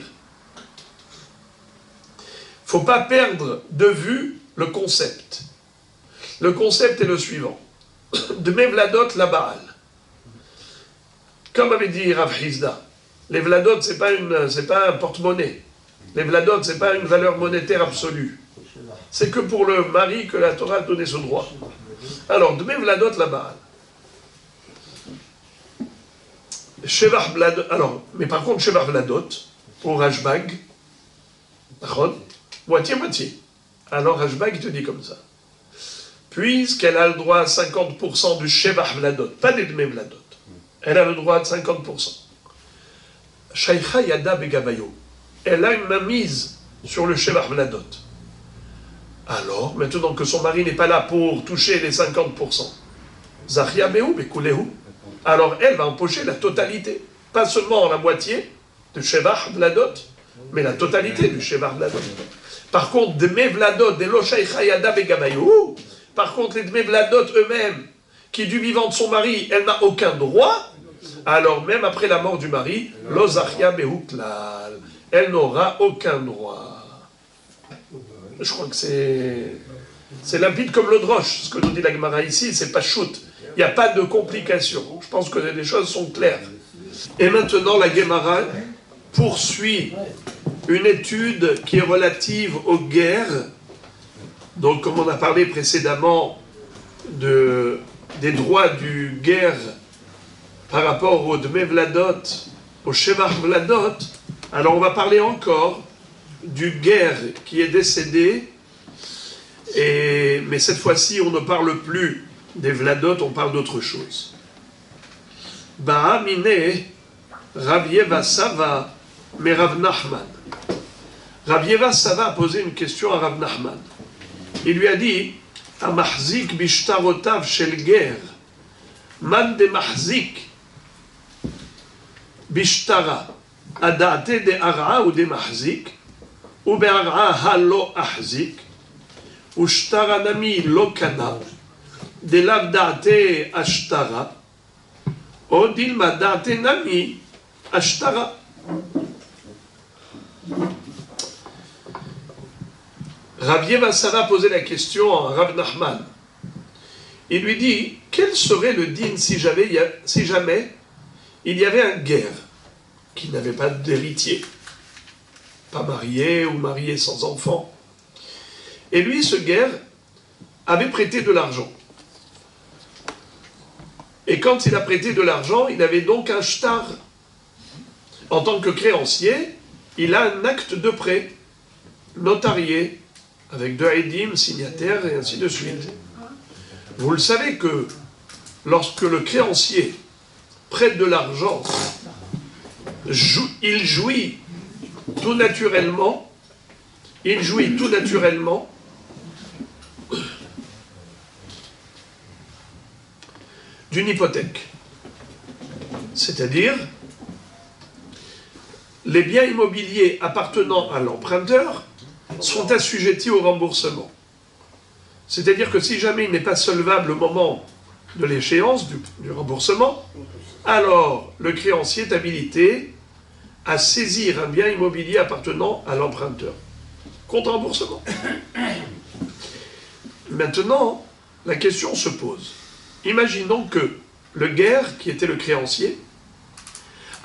il ne faut pas perdre de vue le concept. Le concept est le suivant. Dmei Vladot la Baal. Comme avait dit Rav Chisda, les Vladot, ce n'est pas un porte-monnaie. Les Vladot, ce n'est pas une valeur monétaire absolue. C'est que pour le mari que la Torah a donné ce droit. Alors, Dmei Vladot la Baal. Shevach Vladot, alors, mais par contre, Shevach Vladot, pour Rashbag, moitié. Alors Rashbag te dit comme ça. Puisqu'elle a le droit à 50% du Shevach Vladot, pas des Dmei Vladot, elle a le droit à 50%. Shaykha Yada Begavayo, elle a une mainmise sur le Shevach Vladot. Alors, maintenant que son mari n'est pas là pour toucher les 50%, Zachia Behu Bekulehu, alors elle va empocher la totalité, pas seulement la moitié de Shevach Vladot, mais la totalité du Shevach Vladot. Par contre, Dmei Vladot, de lo Shaykha Yada Begavayo, par contre, les Dmei Vladot eux-mêmes, qui du vivant de son mari, elle n'a aucun droit, alors même après la mort du mari, lo Zachia Behu Klal, elle n'aura aucun droit. Je crois que c'est limpide comme l'eau de roche. Ce que nous dit la Gemara ici, c'est pas shoot. Il n'y a pas de complications. Je pense que les choses sont claires. Et maintenant, la Gemara poursuit une étude qui est relative aux guerres Donc, comme on a parlé précédemment des droits du guerre par rapport au Dme Vladot, au Shemar Vladot, alors on va parler encore du guerre qui est décédé, mais cette fois-ci on ne parle plus des Vladot, on parle d'autre chose. Ba'amine Rav Yeva Sava mais Rav Nachman. Rav Yeva Sava a posé une question à Rav Nachman. Il lui a dit Amahzik bishtarotav shel ger man de mahzik bishtara adate de ara ou de mahzik ou be'ara halo ahzik ou shtara nami lo kana de lav date ashtara ou dilma date nami ashtara. Rav Yeva Sava posait la question à Rav Nachman. Il lui dit, quel serait le din si jamais il y avait un guerre qui n'avait pas d'héritier, pas marié ou marié sans enfant. Et lui, ce guerre, avait prêté de l'argent. Et quand il a prêté de l'argent, il avait donc un shtar. En tant que créancier, il a un acte de prêt, notarié, avec deux aidim, signataires, et ainsi de suite. Vous le savez que lorsque le créancier prête de l'argent, il jouit tout naturellement, d'une hypothèque. C'est-à-dire, les biens immobiliers appartenant à l'emprunteur sont assujettis au remboursement. C'est-à-dire que si jamais il n'est pas solvable au moment de l'échéance du remboursement, alors le créancier est habilité à saisir un bien immobilier appartenant à l'emprunteur, contre remboursement. Maintenant, la question se pose. Imaginons que le guerre, qui était le créancier,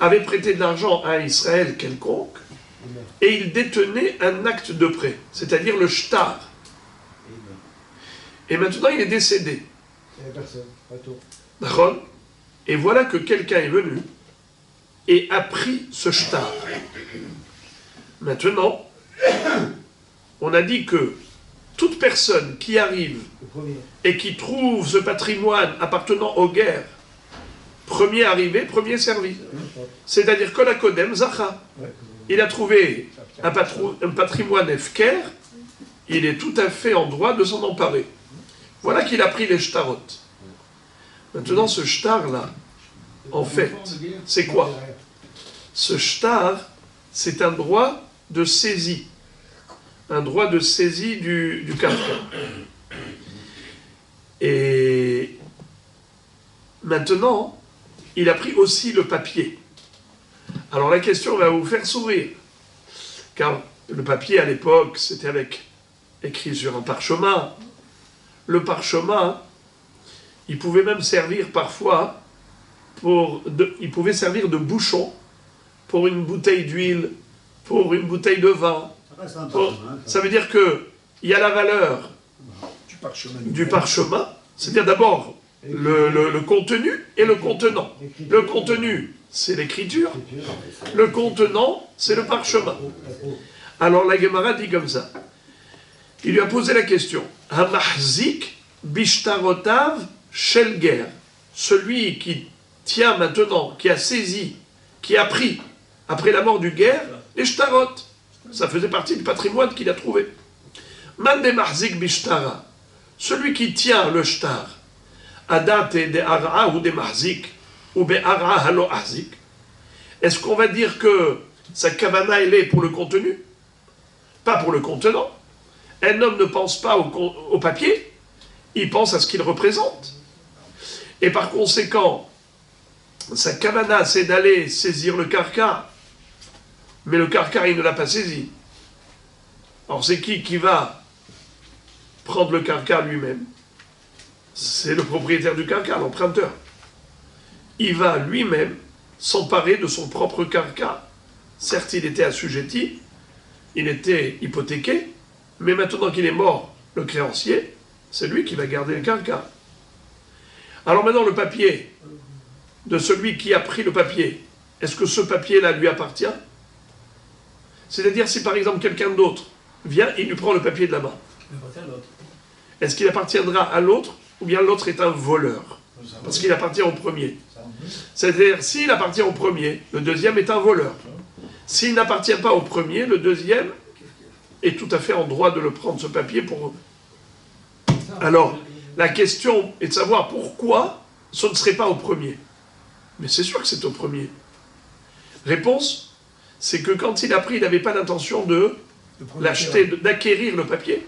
avait prêté de l'argent à un Israël quelconque, et il détenait un acte de prêt, c'est-à-dire le shtar. Et maintenant, il est décédé. D'accord ? Et voilà que quelqu'un est venu et a pris ce shtar. Maintenant, on a dit que toute personne qui arrive et qui trouve ce patrimoine appartenant aux guerres, premier arrivé, premier servi. C'est-à-dire que la Kodem Zacha, il a trouvé un patrimoine efker, il est tout à fait en droit de s'en emparer. Voilà qu'il a pris les shtarot. Maintenant, ce shtar-là, en fait, c'est quoi? Ce shtar, c'est un droit de saisie. Un droit de saisie du carcan. Et maintenant, il a pris aussi le papier. Alors la question va vous faire sourire. Car le papier, à l'époque, c'était écrit sur un parchemin. Le parchemin, il pouvait même servir parfois il pouvait servir de bouchon pour une bouteille d'huile, pour une bouteille de vin. Ça veut dire qu'il y a la valeur du parchemin, c'est-à-dire d'abord le contenu et le contenant. Le contenu, c'est l'écriture. Le contenant, c'est le parchemin. Alors la Gemara dit comme ça. Il lui a posé la question. Hamahzik bishtarotav shel ger. Celui qui tient maintenant, qui a saisi, qui a pris, après la mort du guerre, les shtarot. Ça faisait partie du patrimoine qu'il a trouvé. Man de mahzik bishtara. Celui qui tient le shtar, adate de ara ou de mahzik, ou be ara halo ahzik. Est-ce qu'on va dire que sa kavana, elle est pour le contenu? Pas pour le contenant. Un homme ne pense pas au papier, il pense à ce qu'il représente. Et par conséquent, sa kavana, c'est d'aller saisir le karka, mais le karka, il ne l'a pas saisi. Alors c'est qui va prendre le karka lui-même? C'est le propriétaire du karka, l'emprunteur. Il va lui-même s'emparer de son propre karka. Certes, il était assujetti, il était hypothéqué, mais maintenant qu'il est mort, le créancier, c'est lui qui va garder le carca. Alors maintenant, le papier de celui qui a pris le papier, est-ce que ce papier-là lui appartient? C'est-à-dire si par exemple quelqu'un d'autre vient, il lui prend le papier de la main. Est-ce qu'il appartiendra à l'autre ou bien l'autre est un voleur? Parce qu'il appartient au premier. C'est-à-dire s'il appartient au premier, le deuxième est un voleur. S'il n'appartient pas au premier, le deuxième est tout à fait en droit de le prendre ce papier pour... Alors, la question est de savoir pourquoi ce ne serait pas au premier. Mais c'est sûr que c'est au premier. Réponse, c'est que quand il a pris, il n'avait pas l'intention de l'acheter, d'acquérir le papier.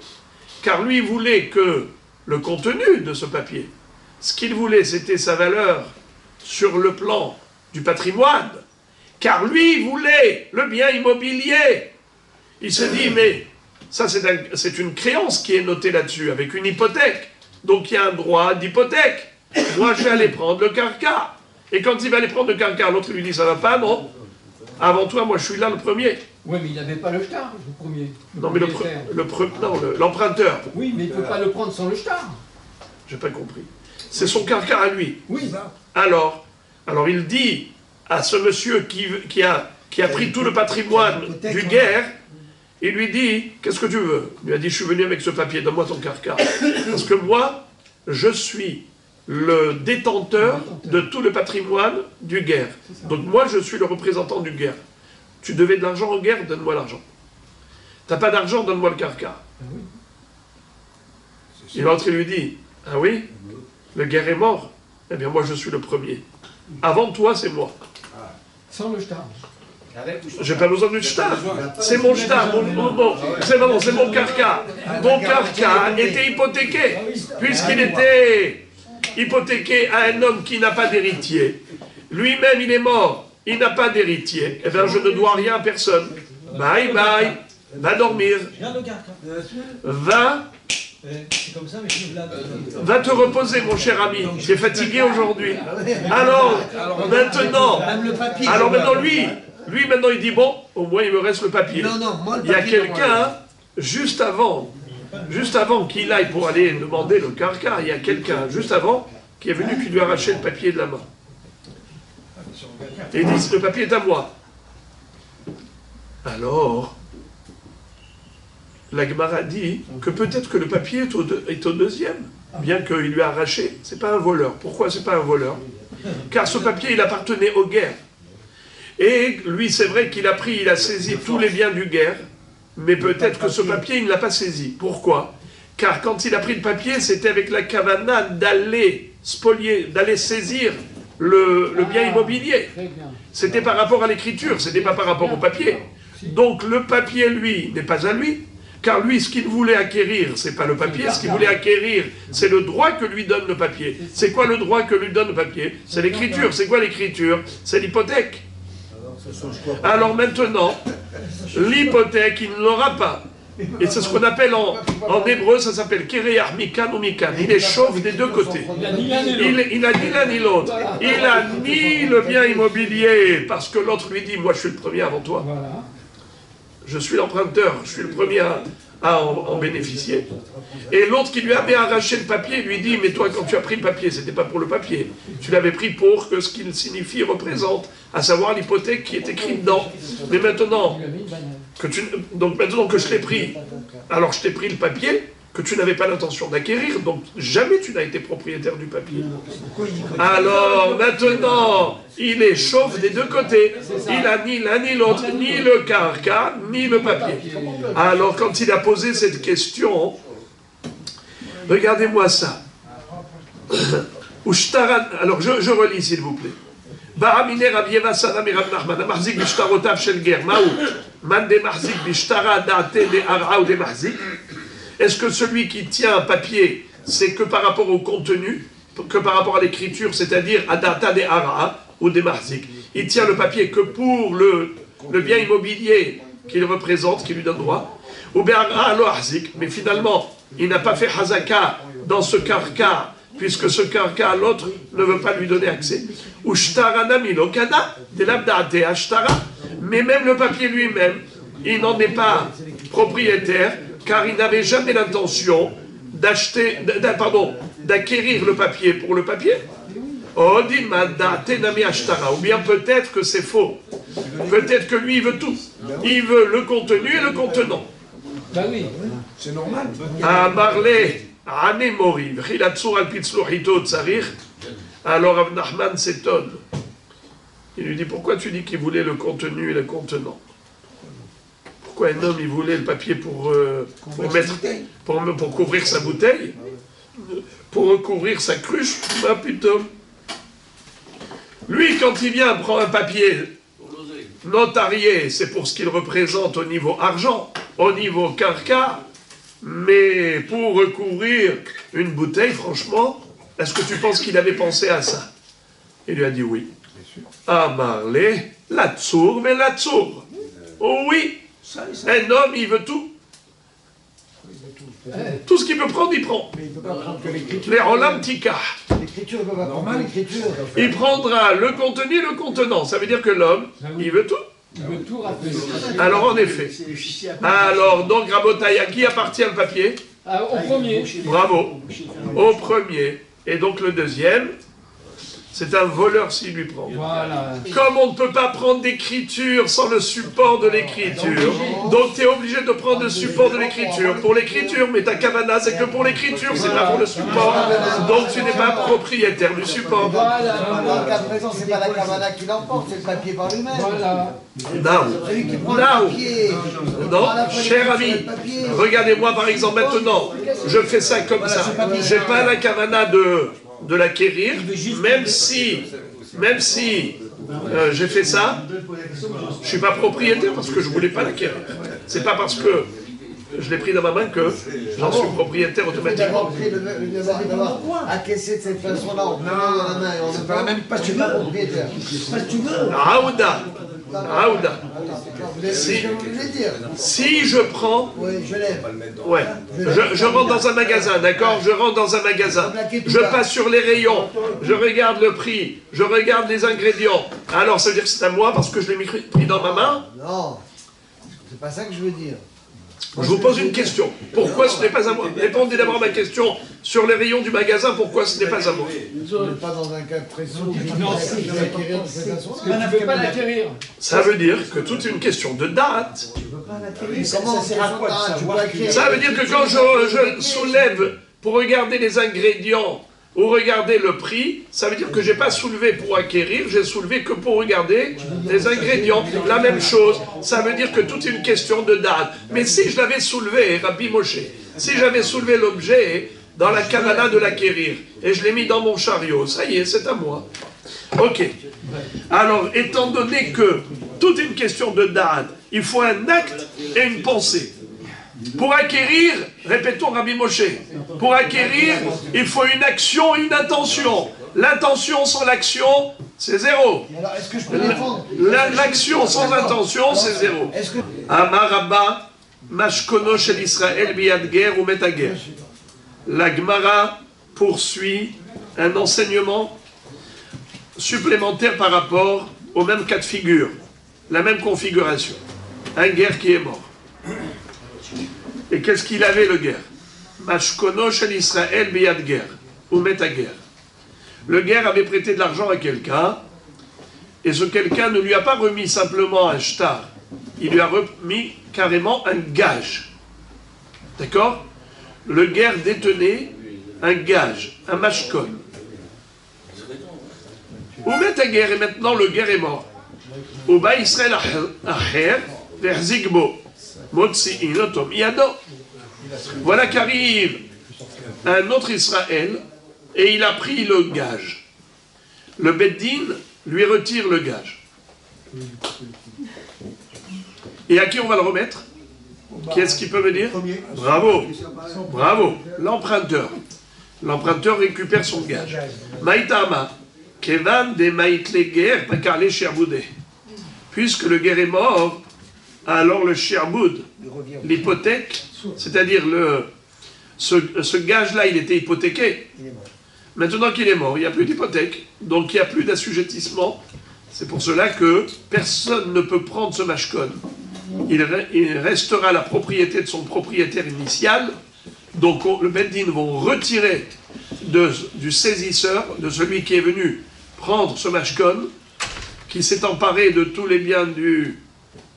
Car lui voulait que le contenu de ce papier, ce qu'il voulait, c'était sa valeur sur le plan du patrimoine. Car lui voulait le bien immobilier. Il se dit, mais ça c'est une créance qui est notée là-dessus, avec une hypothèque. Donc il y a un droit d'hypothèque. Moi je vais aller prendre le carca. Et quand il va aller prendre le carca, l'autre lui dit, ça va pas, non? Avant toi, moi je suis là le premier. Oui, mais il n'avait pas le shtar, le premier. Non, mais l'emprunteur. Oui, mais il ne peut pas le prendre sans le shtar. J'ai pas compris. C'est son carca à lui. Oui. Alors il dit à ce monsieur qui a pris tout le patrimoine du guerre, il lui dit, qu'est-ce que tu veux? Il lui a dit, je suis venu avec ce papier, donne-moi ton carca. Parce que moi, je suis le détenteur de tout le patrimoine du guerre. Donc moi, je suis le représentant du guerre. Tu devais de l'argent au guerre, donne-moi l'argent. T'as pas d'argent, donne-moi le carca. Et l'autre, il lui dit, ah oui, le guerre est mort. Eh bien, moi, je suis le premier. Avant toi, c'est moi. Sans le shtar. J'ai pas besoin du shtar. C'est mon shtar. C'est mon carca. Mon carca était hypothéqué. Puisqu'il était hypothéqué à un homme qui n'a pas d'héritier. Lui-même, il est mort. Il n'a pas d'héritier. Eh bien, je ne dois rien à personne. Bye bye. Va dormir. Va te reposer, mon cher ami. Tu es fatigué aujourd'hui. Alors, maintenant, lui, maintenant, il dit, bon, au moins, il me reste le papier. Il y a quelqu'un, juste avant qu'il aille pour aller demander le carca, il y a quelqu'un, juste avant, qui est venu, qui lui a arraché le papier de la main. Et il dit, le papier est à moi. Alors, la Gemara dit que peut-être que le papier est au deuxième, bien qu'il lui a arraché. C'est pas un voleur. Pourquoi c'est pas un voleur? Car ce papier, il appartenait au guerre. Et lui, c'est vrai qu'il a pris, il a saisi tous les biens du guerre, mais peut-être que ce papier, il ne l'a pas saisi. Pourquoi? Car quand il a pris le papier, c'était avec la kavana d'aller spolier, d'aller saisir le bien immobilier. C'était par rapport à l'écriture, c'était pas par rapport au papier. Donc le papier, lui, n'est pas à lui. Car lui, ce qu'il voulait acquérir, c'est pas le papier, ce qu'il voulait acquérir, c'est le droit que lui donne le papier. C'est quoi le droit que lui donne le papier? C'est l'écriture. C'est quoi l'écriture? C'est l'hypothèque. Alors maintenant, l'hypothèque, il ne l'aura pas. Et c'est ce qu'on appelle en hébreu, ça s'appelle Kereach Mikan ou Mikan. Il est chauve des deux côtés. Il n'a ni l'un ni l'autre. Il n'a ni le bien immobilier, parce que l'autre lui dit, moi je suis le premier avant toi. Je suis l'emprunteur, je suis le premier à en bénéficier. Et l'autre qui lui avait arraché le papier lui dit, mais toi quand tu as pris le papier, c'était pas pour le papier. Tu l'avais pris pour que ce qu'il signifie représente, à savoir l'hypothèque qui est écrite dedans. Mais maintenant maintenant que je l'ai pris, alors je t'ai pris le papier que tu n'avais pas l'intention d'acquérir, donc jamais tu n'as été propriétaire du papier. Alors maintenant, il est chauve des deux côtés. Il n'a ni l'un ni l'autre, ni le carca, ni le papier. Alors quand il a posé cette question, regardez-moi ça. Alors je relis s'il vous plaît. Baramine Rabieva Sadam et Rav Nachman, Amahzik Bishtarotav Shel Ger, Maout, Man de Mahzik Bishtara Date de Ara ou de Mahzik. Est-ce que celui qui tient un papier, c'est que par rapport au contenu, que par rapport à l'écriture, c'est-à-dire à Data de Ara ou de Mahzik? Il tient le papier que pour le bien immobilier qu'il représente, qui lui donne droit, ou bien Ara lo Ahzik, mais finalement, il n'a pas fait Hazaka dans ce carca, puisque ce carca, l'autre ne veut pas lui donner accès. Ou Shtarana Milokada, de l'Abdate Ashtara, mais même le papier lui-même, il n'en est pas propriétaire, car il n'avait jamais l'intention d'acquérir le papier pour le papier. Ou bien peut-être que c'est faux. Peut-être que lui, il veut tout. Il veut le contenu et le contenant. Ben oui. C'est normal. Alors Rav Nachman s'étonne. Il lui dit, pourquoi tu dis qu'il voulait le contenu et le contenant? Pourquoi un homme, il voulait le papier pour couvrir sa bouteille? Pour recouvrir sa cruche? Ah putain. Lui, quand il vient prendre un papier notarié, c'est pour ce qu'il représente au niveau argent, au niveau carca, mais pour recouvrir une bouteille, franchement, est-ce que tu penses qu'il avait pensé à ça? Il lui a dit oui. Amarlé, la tsour, mais la tsour. Oh oui, un homme, il veut tout. Tout ce qu'il peut prendre, il prend. Mais il ne peut pas prendre que l'écriture. Les olam tikah. L'écriture, il ne peut pas prendre que l'écriture. Il prendra le contenu et le contenant. Ça veut dire que l'homme, il veut tout. Il veut tout rappeler. Alors en effet. Alors donc Rabotaï, à qui appartient le papier? Au premier. Bravo. Au premier. Et donc le deuxième, c'est un voleur s'il lui prend. Voilà. Comme on ne peut pas prendre d'écriture sans le support de l'écriture, donc tu es obligé de prendre le support de l'écriture. Pour l'écriture, mais ta kavana, c'est que pour l'écriture, c'est pas pour le support. Donc tu n'es pas propriétaire du support. Dans le cas présent, c'est pas la kavana qui l'emporte, c'est le papier par lui-même. Voilà. Celui qui prend le papier. Non, cher ami, regardez-moi par exemple maintenant, je fais ça comme ça. J'ai pas la kavana de l'acquérir, même si j'ai fait ça, je suis pas propriétaire parce que je voulais pas l'acquérir. C'est pas parce que je l'ai pris dans ma main que j'en suis propriétaire automatiquement. D'avoir encaissé de cette façon-là, on prend dans la main et on ne pas même pas, tu pas propriétaire. Pas tu veux. Aouda. Aouda. Vous savez ce que vous voulez dire? Si je prends... Oui, je l'aime. Ouais. Je rentre dans un magasin, d'accord? Je rentre dans un magasin. Je passe sur les rayons. Je regarde le prix. Je regarde les ingrédients. Alors, ça veut dire que c'est à moi parce que je l'ai pris dans ma main? Non. C'est pas ça que je veux dire. Je vous pose une question. Pourquoi ce n'est pas à moi? Répondez d'abord à ma question. Sur les rayons du magasin, pourquoi ce n'est pas à moi? On n'est pas dans un cas précis. Je vais acquérir de cette façon-là. Tu ne peux pas l'acquérir. Ça veut dire que tout est une question de date. Comment ça sert à quoi de savoir? Ça veut dire que quand je soulève pour regarder les ingrédients ou regarder le prix, ça veut dire que je n'ai pas soulevé pour acquérir, j'ai soulevé que pour regarder les ingrédients. La même chose, ça veut dire que tout est une question de date. Mais si je l'avais soulevé, Rabbi Moshe, si j'avais soulevé l'objet dans la kavana de l'acquérir, et je l'ai mis dans mon chariot, ça y est, c'est à moi. Ok. Alors, étant donné que tout est une question de date, il faut un acte et une pensée. Pour acquérir, répétons Rabbi Moshe, pour acquérir, il faut une action et une intention. L'intention sans l'action, c'est zéro. Alors, est-ce que je peux répondre? L'action sans intention, c'est zéro. Amar Rabba, Mashkono shel Israël biyad ger ou metager. La Gemara poursuit un enseignement supplémentaire par rapport au même cas de figure, la même configuration. Un guerre qui est mort. Et qu'est-ce qu'il avait le guerre? Mashkono shel Israël biyad ger ou metager. Le guerre avait prêté de l'argent à quelqu'un, et ce quelqu'un ne lui a pas remis simplement un shtar, il lui a remis carrément un gage. D'accord? Le guerre détenait un gage, un mashkon. Ou metager, et maintenant le guerre est mort. Ou ba Israël acher, verzigbo. Voilà qu'arrive un autre Israël et il a pris le gage. Le Beddin lui retire le gage. Et à qui on va le remettre? Qui est-ce qui peut me dire? Bravo, bravo, l'emprunteur. L'emprunteur récupère son gage. Maïtama, Kevan de Maïtleger, Pakarle Sherboudé. Puisque le guerre est mort, alors le Sherboud, l'hypothèque, c'est-à-dire ce gage-là, il était hypothéqué. Maintenant qu'il est mort, il n'y a plus d'hypothèque, donc il n'y a plus d'assujettissement. C'est pour cela que personne ne peut prendre ce mashkon. il restera la propriété de son propriétaire initial. Donc le Beddin vont retirer du saisisseur, de celui qui est venu prendre ce mashkon, qui s'est emparé de tous les biens du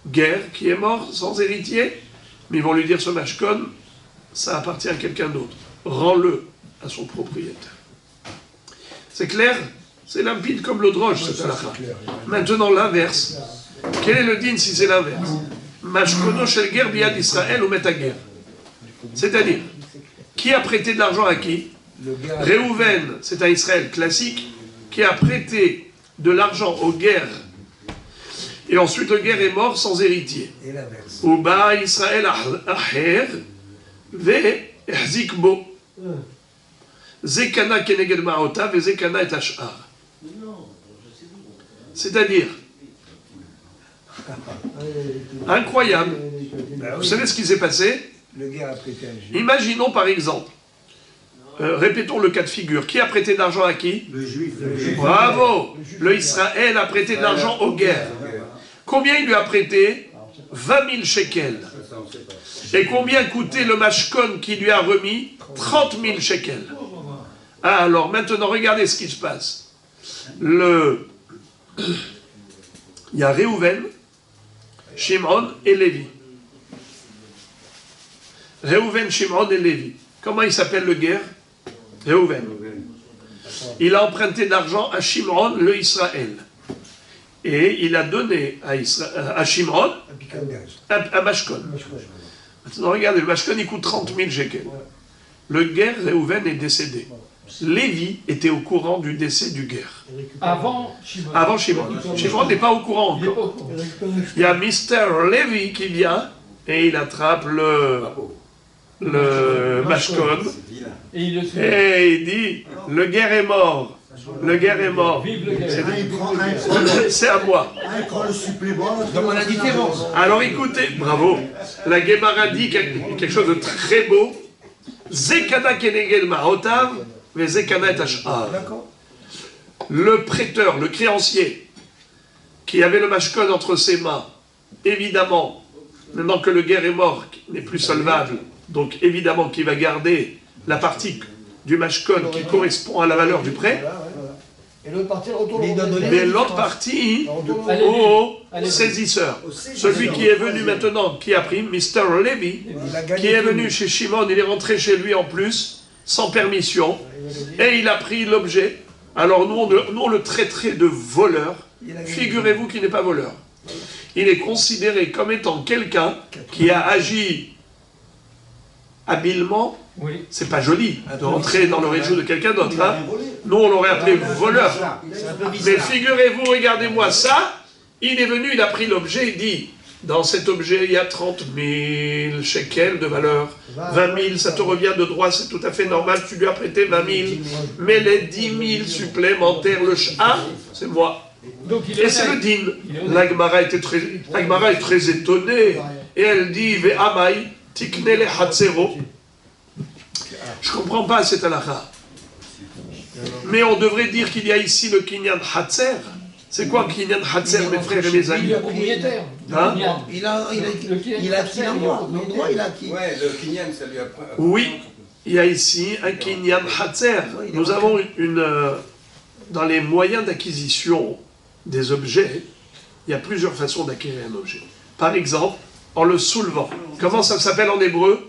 guerre, qui est mort sans héritier, mais ils vont lui dire ce mashkon, ça appartient à quelqu'un d'autre. Rends-le à son propriétaire. C'est clair? C'est limpide comme l'eau de roche, cette halakha. Maintenant, l'inverse. Quel est le din si c'est l'inverse? Mashkono shel ger biad Israël ou metager. C'est-à-dire, qui a prêté de l'argent à qui? Réhouven, c'est un Israël classique, qui a prêté de l'argent au guerre. Et ensuite, le guerre est mort sans héritier. Et l'inverse. Uba Israël aher ve ehzik bo. Zekana keneged ma'ota ve zekana et ash'ar. C'est-à-dire, incroyable. Vous savez ce qui s'est passé? Le gars a prêté un juif. Imaginons par exemple, répétons le cas de figure. Qui a prêté de l'argent à qui? Le juif. Bravo! Le Israël a prêté de l'argent aux guerres. Combien il lui a prêté? 20 000 shekels. Et combien coûtait le mashkon qui lui a remis? 30 000 shekels. Ah, alors maintenant, regardez ce qui se passe. Il y a Réhouven, Shimon et Lévi. Réhouven, Shimon et Lévi. Comment il s'appelle le guerre? Réhouven. Il a emprunté de l'argent à Shimon, le Israël. Et il a donné à Shimon un mashkon. Maintenant, regardez, le mashkon, il coûte 30 000 shekels. Le guerre, Réhouven, est décédé. Lévi était au courant du décès du guerre. Avant Shimon. Avant Shimon. Shimon n'est pas au courant Il est pas encore. au courant. Il y a Mister Lévi qui vient et il attrape le mashkon Et il le suit. et il dit le guerre est mort. Le guerre est mort. Vive le guerre. C'est à moi. Un prend le supplément. Dans la différence. Alors écoutez, bravo. La Gemara dit quelque chose de très beau. Zekana keneged ma'otav ve zekana et ash'ar. Le prêteur, le créancier, qui avait le mashkon entre ses mains, évidemment, maintenant que le guerre est mort, qui n'est plus solvable, donc évidemment qu'il va garder la partie du mashkon qui correspond à la valeur du prêt, Et l'autre partie, retourne. mais l'autre partie au saisisseur. Celui qui est venu maintenant, qui a pris, Mr. Levy, qui est venu chez Shimon, il est rentré chez lui en plus, sans permission, et il a pris l'objet. Alors nous on le traiterait de voleur. Figurez-vous qu'il n'est pas voleur. Il est considéré comme étant quelqu'un qui a agi habilement. Oui. C'est pas joli de rentrer dans le réseau de quelqu'un d'autre. Hein. Nous on l'aurait appelé voleur. Mais figurez-vous, regardez-moi ça. Il est venu, il a pris l'objet, il dit, dans cet objet il y a 30 000 shekels de valeur. 20 000, ça te revient de droit, c'est tout à fait normal, tu lui as prêté 20 000. Mais les 10 000 supplémentaires, le shah, c'est moi. Donc il Et est c'est le honnête. din. L'Agmara est très étonnée. Et elle dit, Ve'amai, tiknele hatzero. Je ne comprends pas cette halakha. Mais on devrait dire qu'il y a ici le kinyan hatzer. C'est quoi kinyan hatzer, mes frères et mes Il amis? est propriétaire. Hein? Il a acquis l'endroit. L'endroit, il a acquis. Ouais, le Kinyan, ça lui apprend. Oui, il y a ici un kinyan hatzer. Nous avons dans les moyens d'acquisition des objets, il y a plusieurs façons d'acquérir un objet. Par exemple, en le soulevant. Comment ça s'appelle en hébreu?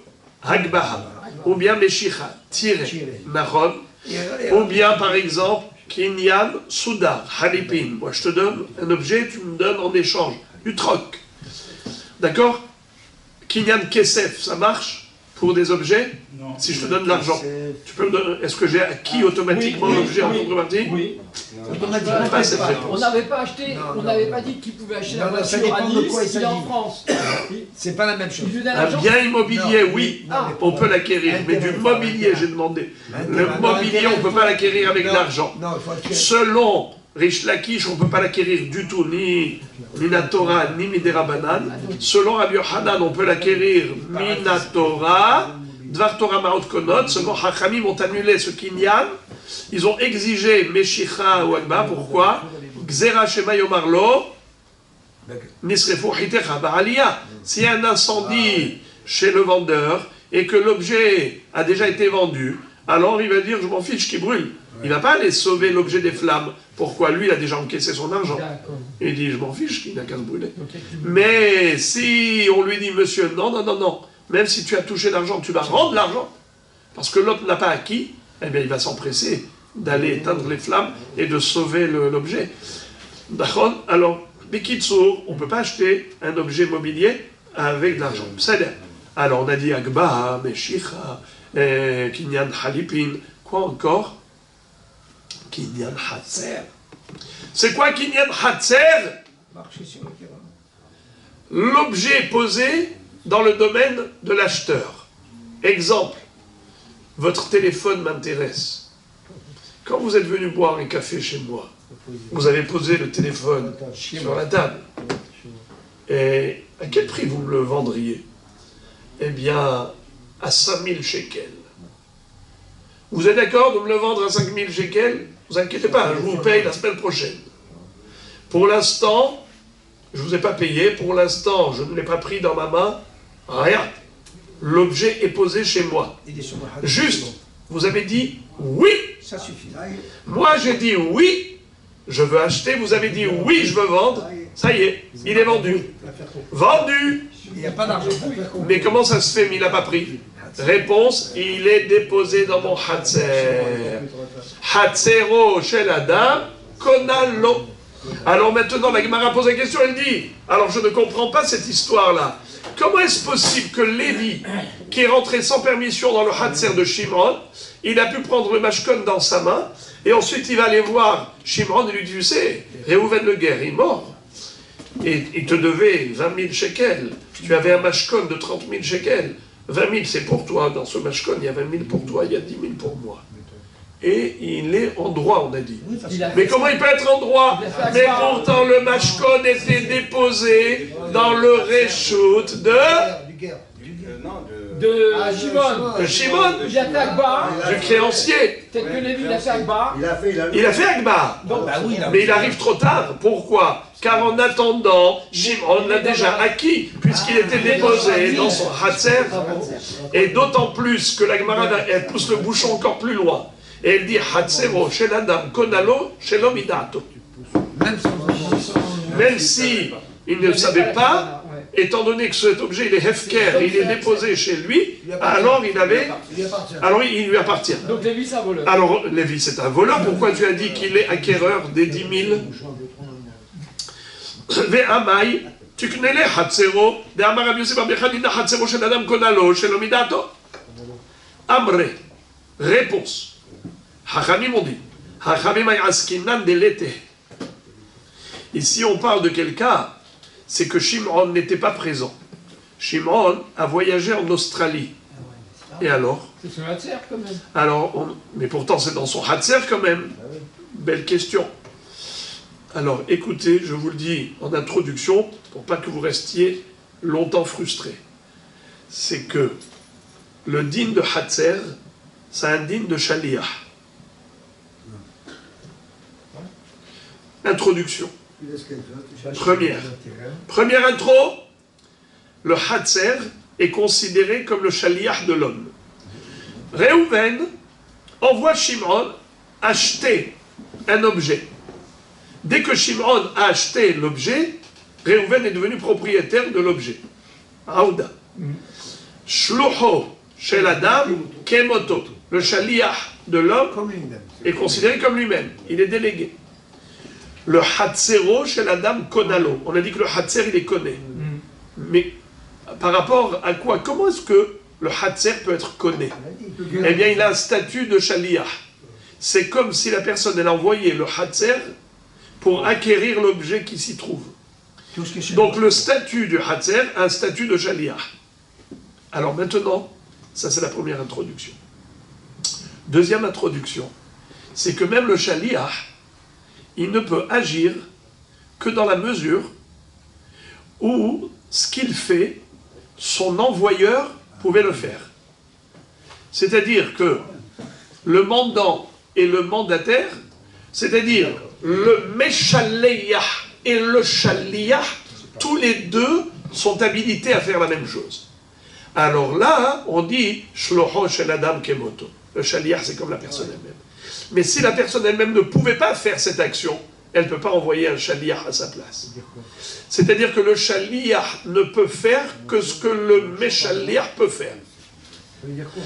Hagbaha. Ou bien Meshicha, tirer, Nahon. Ou bien, par exemple, Kinyan Soudar, Halipin. Moi, je te donne un objet, tu me donnes en échange du troc. D'accord? Kinyan Kesef, ça marche pour des objets? Non. Si je te donne de l'argent, tu peux me donner. Est-ce que j'ai acquis automatiquement l'objet en contrepartie? Oui. Pas cette On réponse. n'avait pas acheté, on n'avait pas dit qu'il pouvait acheter la Non, ça voiture à dépend de Nice, quoi il il est en s'agit. France. C'est pas la même chose. Il lui donne Un l'argent. bien immobilier, oui, Ah. on peut l'acquérir, mais du mobilier, j'ai demandé. Le mobilier, on ne peut pas l'acquérir avec de l'argent. Non, il faut acquérir. Selon Rish Lakish, on ne peut pas l'acquérir du tout, ni Minatora, ni Miderabanan. Selon Rabbi Yochanan, on peut l'acquérir Minatora, Dvar Torah Maot Konot. Seulement Hachamim ont annulé ce kinyan. Ils ont exigé Meshicha ou Agba. Pourquoi? Gzera Shema Yomarlo, Nisrefu hitecha ba'aliyah. S'il y a un incendie chez le vendeur et que l'objet a déjà été vendu, alors il va dire je m'en fiche qu'il brûle. Il ne va pas aller sauver l'objet des flammes. Pourquoi? Lui, il a déjà encaissé son argent. Il dit je m'en fiche qu'il n'a qu'à se brûler. Mais si on lui dit monsieur, non, non, non, non, même si tu as touché l'argent, tu vas rendre l'argent, parce que l'autre n'a pas acquis, eh bien il va s'empresser d'aller éteindre les flammes et de sauver l'objet. D'accord? Alors, Bikitsour, on ne peut pas acheter un objet mobilier avec de l'argent. Alors on a dit Agba, Meshicha, Kinyan Halipin, quoi encore? Kinyan Hatzer. C'est quoi Kinyan Hatzer? Marcher sur le terrain. L'objet posé dans le domaine de l'acheteur. Exemple, votre téléphone m'intéresse. Quand vous êtes venu boire un café chez moi, vous avez posé le téléphone sur la table. Et à quel prix vous me le vendriez? Eh bien, à 5000 shekels. Vous êtes d'accord de me le vendre à 5000 shekels? Ne vous inquiétez pas, je vous paye la semaine prochaine. Pour l'instant, je ne vous ai pas payé. Pour l'instant, je ne l'ai pas pris dans ma main. Rien. L'objet est posé chez moi. Juste, vous avez dit oui. Ça suffit. Moi, j'ai dit oui, je veux acheter. Vous avez dit oui, je veux vendre. Ça y est, il est vendu. Vendu. Il n'y a pas d'argent. Mais comment ça se fait, mais il n'a pas pris? Réponse, il est déposé dans mon Hatzer. Hatzero chez l'Adam, Konalo. Alors maintenant, la Gemara pose la question, elle dit, alors je ne comprends pas cette histoire-là. Comment est-ce possible que Lévi, qui est rentré sans permission dans le Hatzer de Shimron, il a pu prendre le mashkon dans sa main, et ensuite il va aller voir Shimron et lui dit, tu sais, Réhouven le guerre, il est mort. Et il te devait 20 000 shekels. Tu avais un mashkon de 30 000 shekels. 20 000 c'est pour toi. Dans ce mashkon, il y a 20 000 pour toi, il y a 10 000 pour moi. Et il est en droit, on a dit. Mais comment il peut être en droit? Mais pourtant le mashkon était déposé dans le reshoot de Shimon. de Shimon, Il a fait Agba. du créancier. Peut-être que Lévi, il a fait Agba. Il a fait Agba. Mais il arrive trop tard. Pourquoi? Car en attendant, Shimon l'a déjà acquis, puisqu'il était déposé dans son Hatzer. Et d'autant plus que la Gemara, elle pousse le bouchon encore plus loin. Et elle dit Hatzero, chez l'Adam, Konalo, chez l'Omidato. Même si il ne savait pas, étant donné que cet objet il est hefker, il est déposé chez lui, alors il lui appartient. Donc Lévi, c'est un voleur. Alors Lévi, c'est un voleur. Pourquoi tu as dit qu'il est acquéreur des 10 000? Ve'amai, tuknele hatzero, de'amar Rabbi Yosef Rabbi Chanina hatzero shel adam konalo shel omidato. Amre, réponse. Hachamim ont dit, Hachamim ayaskinan delete. Ici on parle de quel cas? C'est que Shimon n'était pas présent. Shimon a voyagé en Australie. Et alors? C'est son Hatzer quand même. Alors, mais pourtant c'est dans son Hatzer quand même. Belle question. Alors écoutez, je vous le dis en introduction, pour pas que vous restiez longtemps frustrés. C'est que le din de Hatzer, c'est un din de Shaliach. Introduction. Première intro, le Hatzer est considéré comme le Shaliach de l'homme. Réhouven envoie Shimon acheter un objet. Dès que Shimon a acheté l'objet, Réhouven est devenu propriétaire de l'objet. Aouda. Shlucho shel Adam kemoto. Le Shaliach de l'homme est considéré comme lui-même. Il est délégué. Le Hatzero chez la dame Konalo. On a dit que le Hatzer, il est conné. Mais par rapport à quoi? Comment est-ce que le Hatzer peut être conné? Eh bien, il a un statut de Shaliach. C'est comme si la personne, elle a envoyé le Hatzer pour acquérir l'objet qui s'y trouve. Donc, le statut du Hatzer a un statut de Shaliach. Alors maintenant, ça c'est la première introduction. Deuxième introduction, c'est que même le Shaliach, il ne peut agir que dans la mesure où ce qu'il fait, son envoyeur pouvait le faire. C'est-à-dire que le mandant et le mandataire, c'est-à-dire le Meshaleach et le Shaliach, tous les deux sont habilités à faire la même chose. Alors là, on dit Shloho shel adam kemoto. Le shaliach, c'est comme la personne elle-même. Mais si la personne elle-même ne pouvait pas faire cette action, elle ne peut pas envoyer un shaliach à sa place. C'est-à-dire que le shaliach ne peut faire que ce que le meshaliach peut faire. Ça veut dire quoi?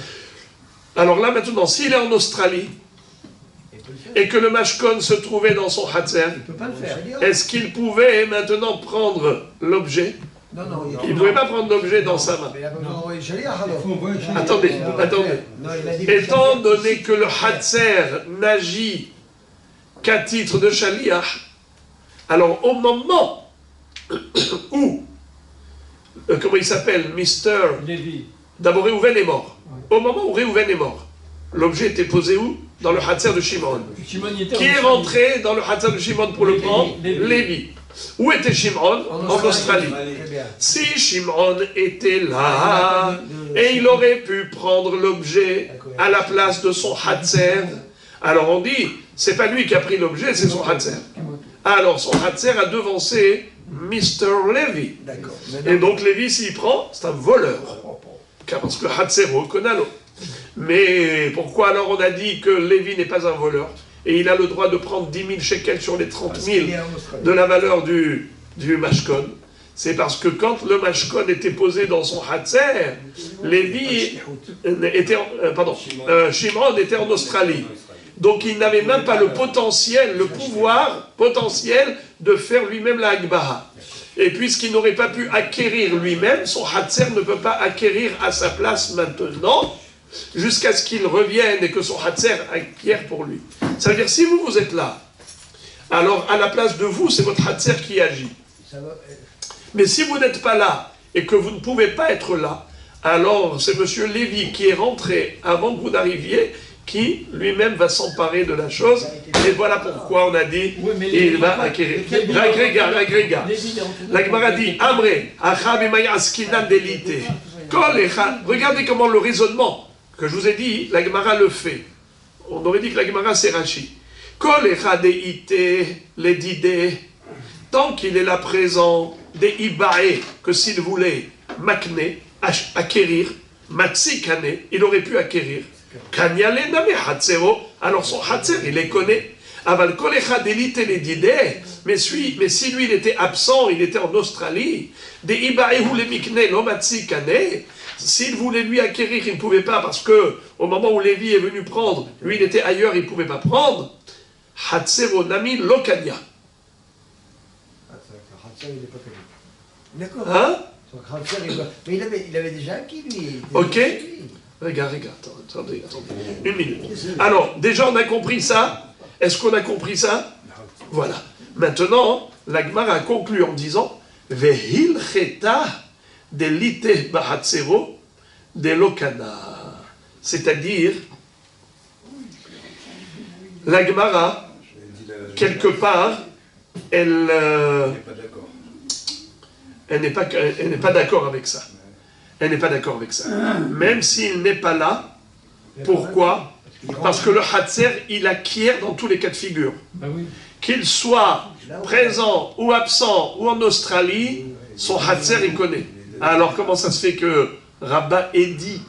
Alors là, maintenant, s'il est en Australie, et que le mashkon se trouvait dans son hatzer, Il ne peut pas le faire. est-ce qu'il pouvait maintenant prendre l'objet? Non, non, Il ne pouvait pas prendre l'objet dans sa main. Mais il a pas besoin d'envoyer le shaliach alors. Attendez. Non, il a dit Étant donné que le hatzer n'agit qu'à titre de shaliach, alors au moment où, comment il s'appelle, Lévi. D'abord Réhouven est mort. Au moment où Réhouven est mort, l'objet était posé où? Dans le hatzer de Shimon. Shimon y était Qui est rentré dans le hatzer de Shimon pour le prendre? Lévi. Lévi. Où était Shimon? En Australie. très bien. Si Shimon était là, et il aurait pu prendre l'objet à la place de son hatzer, alors on dit, c'est pas lui qui a pris l'objet, c'est son hatzer. Alors son hatzer a devancé Mr. Lévi. D'accord. Et donc Lévi, s'il prend, c'est un voleur. Car parce que hatzer reconnaît l'autre. Mais pourquoi alors on a dit que Lévi n'est pas un voleur? Et il a le droit de prendre 10 000 shekels sur les 30 000 de la valeur du mashkon. C'est parce que quand le mashkon était posé dans son hatzer, Lévi était, Shimon était en Australie. Donc il n'avait même pas le potentiel, le pouvoir potentiel de faire lui-même la Hagbaha. Et puisqu'il n'aurait pas pu acquérir lui-même, son hatzer ne peut pas acquérir à sa place maintenant, jusqu'à ce qu'il revienne et que son hatzer acquiert pour lui. Ça veut dire, si vous êtes là, alors à la place de vous, c'est votre hatzer qui agit. Mais si vous n'êtes pas là, et que vous ne pouvez pas être là, alors c'est M. Lévi qui est rentré avant que vous n'arriviez, qui lui-même va s'emparer de la chose, et voilà pourquoi on a dit, il va acquérir. L'agrégat. La Gemara dit, Amré, Achab et Askinan d'élité. Regardez comment le raisonnement que je vous ai dit, la Gemara le fait. On aurait dit que la Gemara c'est Rashi. Kol echadeite ledide, tant qu'il est là présent, des ibae, que s'il voulait makne, acquérir, matsikane, il aurait pu acquérir. Kanyale name hatzero, alors son hatzer, il les connaît. Aval kol echadeite ledide, mais si lui il était absent, il était en Australie, des ibae ou les mikne, lo matsikane, s'il voulait lui acquérir, il ne pouvait pas, parce que au moment où Lévi est venu prendre, lui il était ailleurs, il ne pouvait pas prendre. Hatzero nami lokania. D'accord. Hein? Mais il avait déjà acquis, lui. Ok. Regarde, attendez. Une minute. Alors, déjà on a compris ça. Est-ce qu'on a compris ça? Voilà. Maintenant, la Gemara a conclu en disant Vehil cheta de lite bahatzero de lokana. C'est-à-dire, la Gemara, quelque part, elle n'est pas d'accord avec ça. Elle n'est pas d'accord avec ça. Même s'il n'est pas là, pourquoi? Parce que le hatzer, il acquiert dans tous les cas de figure. Qu'il soit présent ou absent ou en Australie, son hatzer, il connaît. Alors comment ça se fait que Rabba ait dit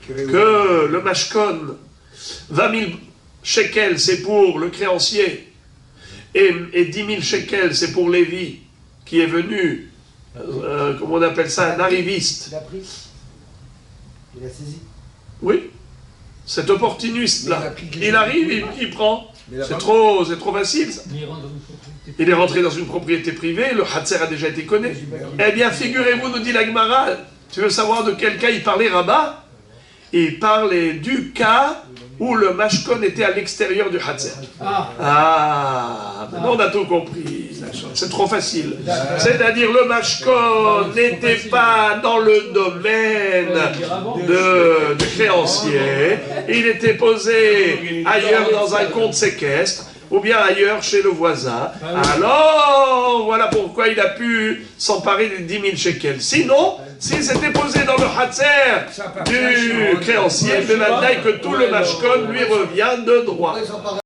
que le mashkon, 20 000 shekels, c'est pour le créancier, et 10 000 shekels, c'est pour Lévi, qui est venu, comment on appelle ça, un arriviste. Il a pris. Il a saisi. Oui, cet opportuniste-là. Il arrive, il prend. C'est trop facile, ça. Il est rentré dans une propriété privée, le hatzer a déjà été connu. Eh bien, figurez-vous, nous dit la Gemara, tu veux savoir de quel cas il parlait Rabat? Il parlait du cas où le mashkon était à l'extérieur du hatzer. Maintenant on a tout compris. C'est trop facile. C'est-à-dire le mashkon n'était pas dans le domaine du créancier. Il était posé ailleurs dans un compte séquestre, ou bien ailleurs chez le voisin. Alors, voilà pourquoi il a pu s'emparer des 10 000 shekels. Sinon, s'il s'était posé dans le hatzer du créancier, mais maintenant que tout le mashkon lui revient de droit.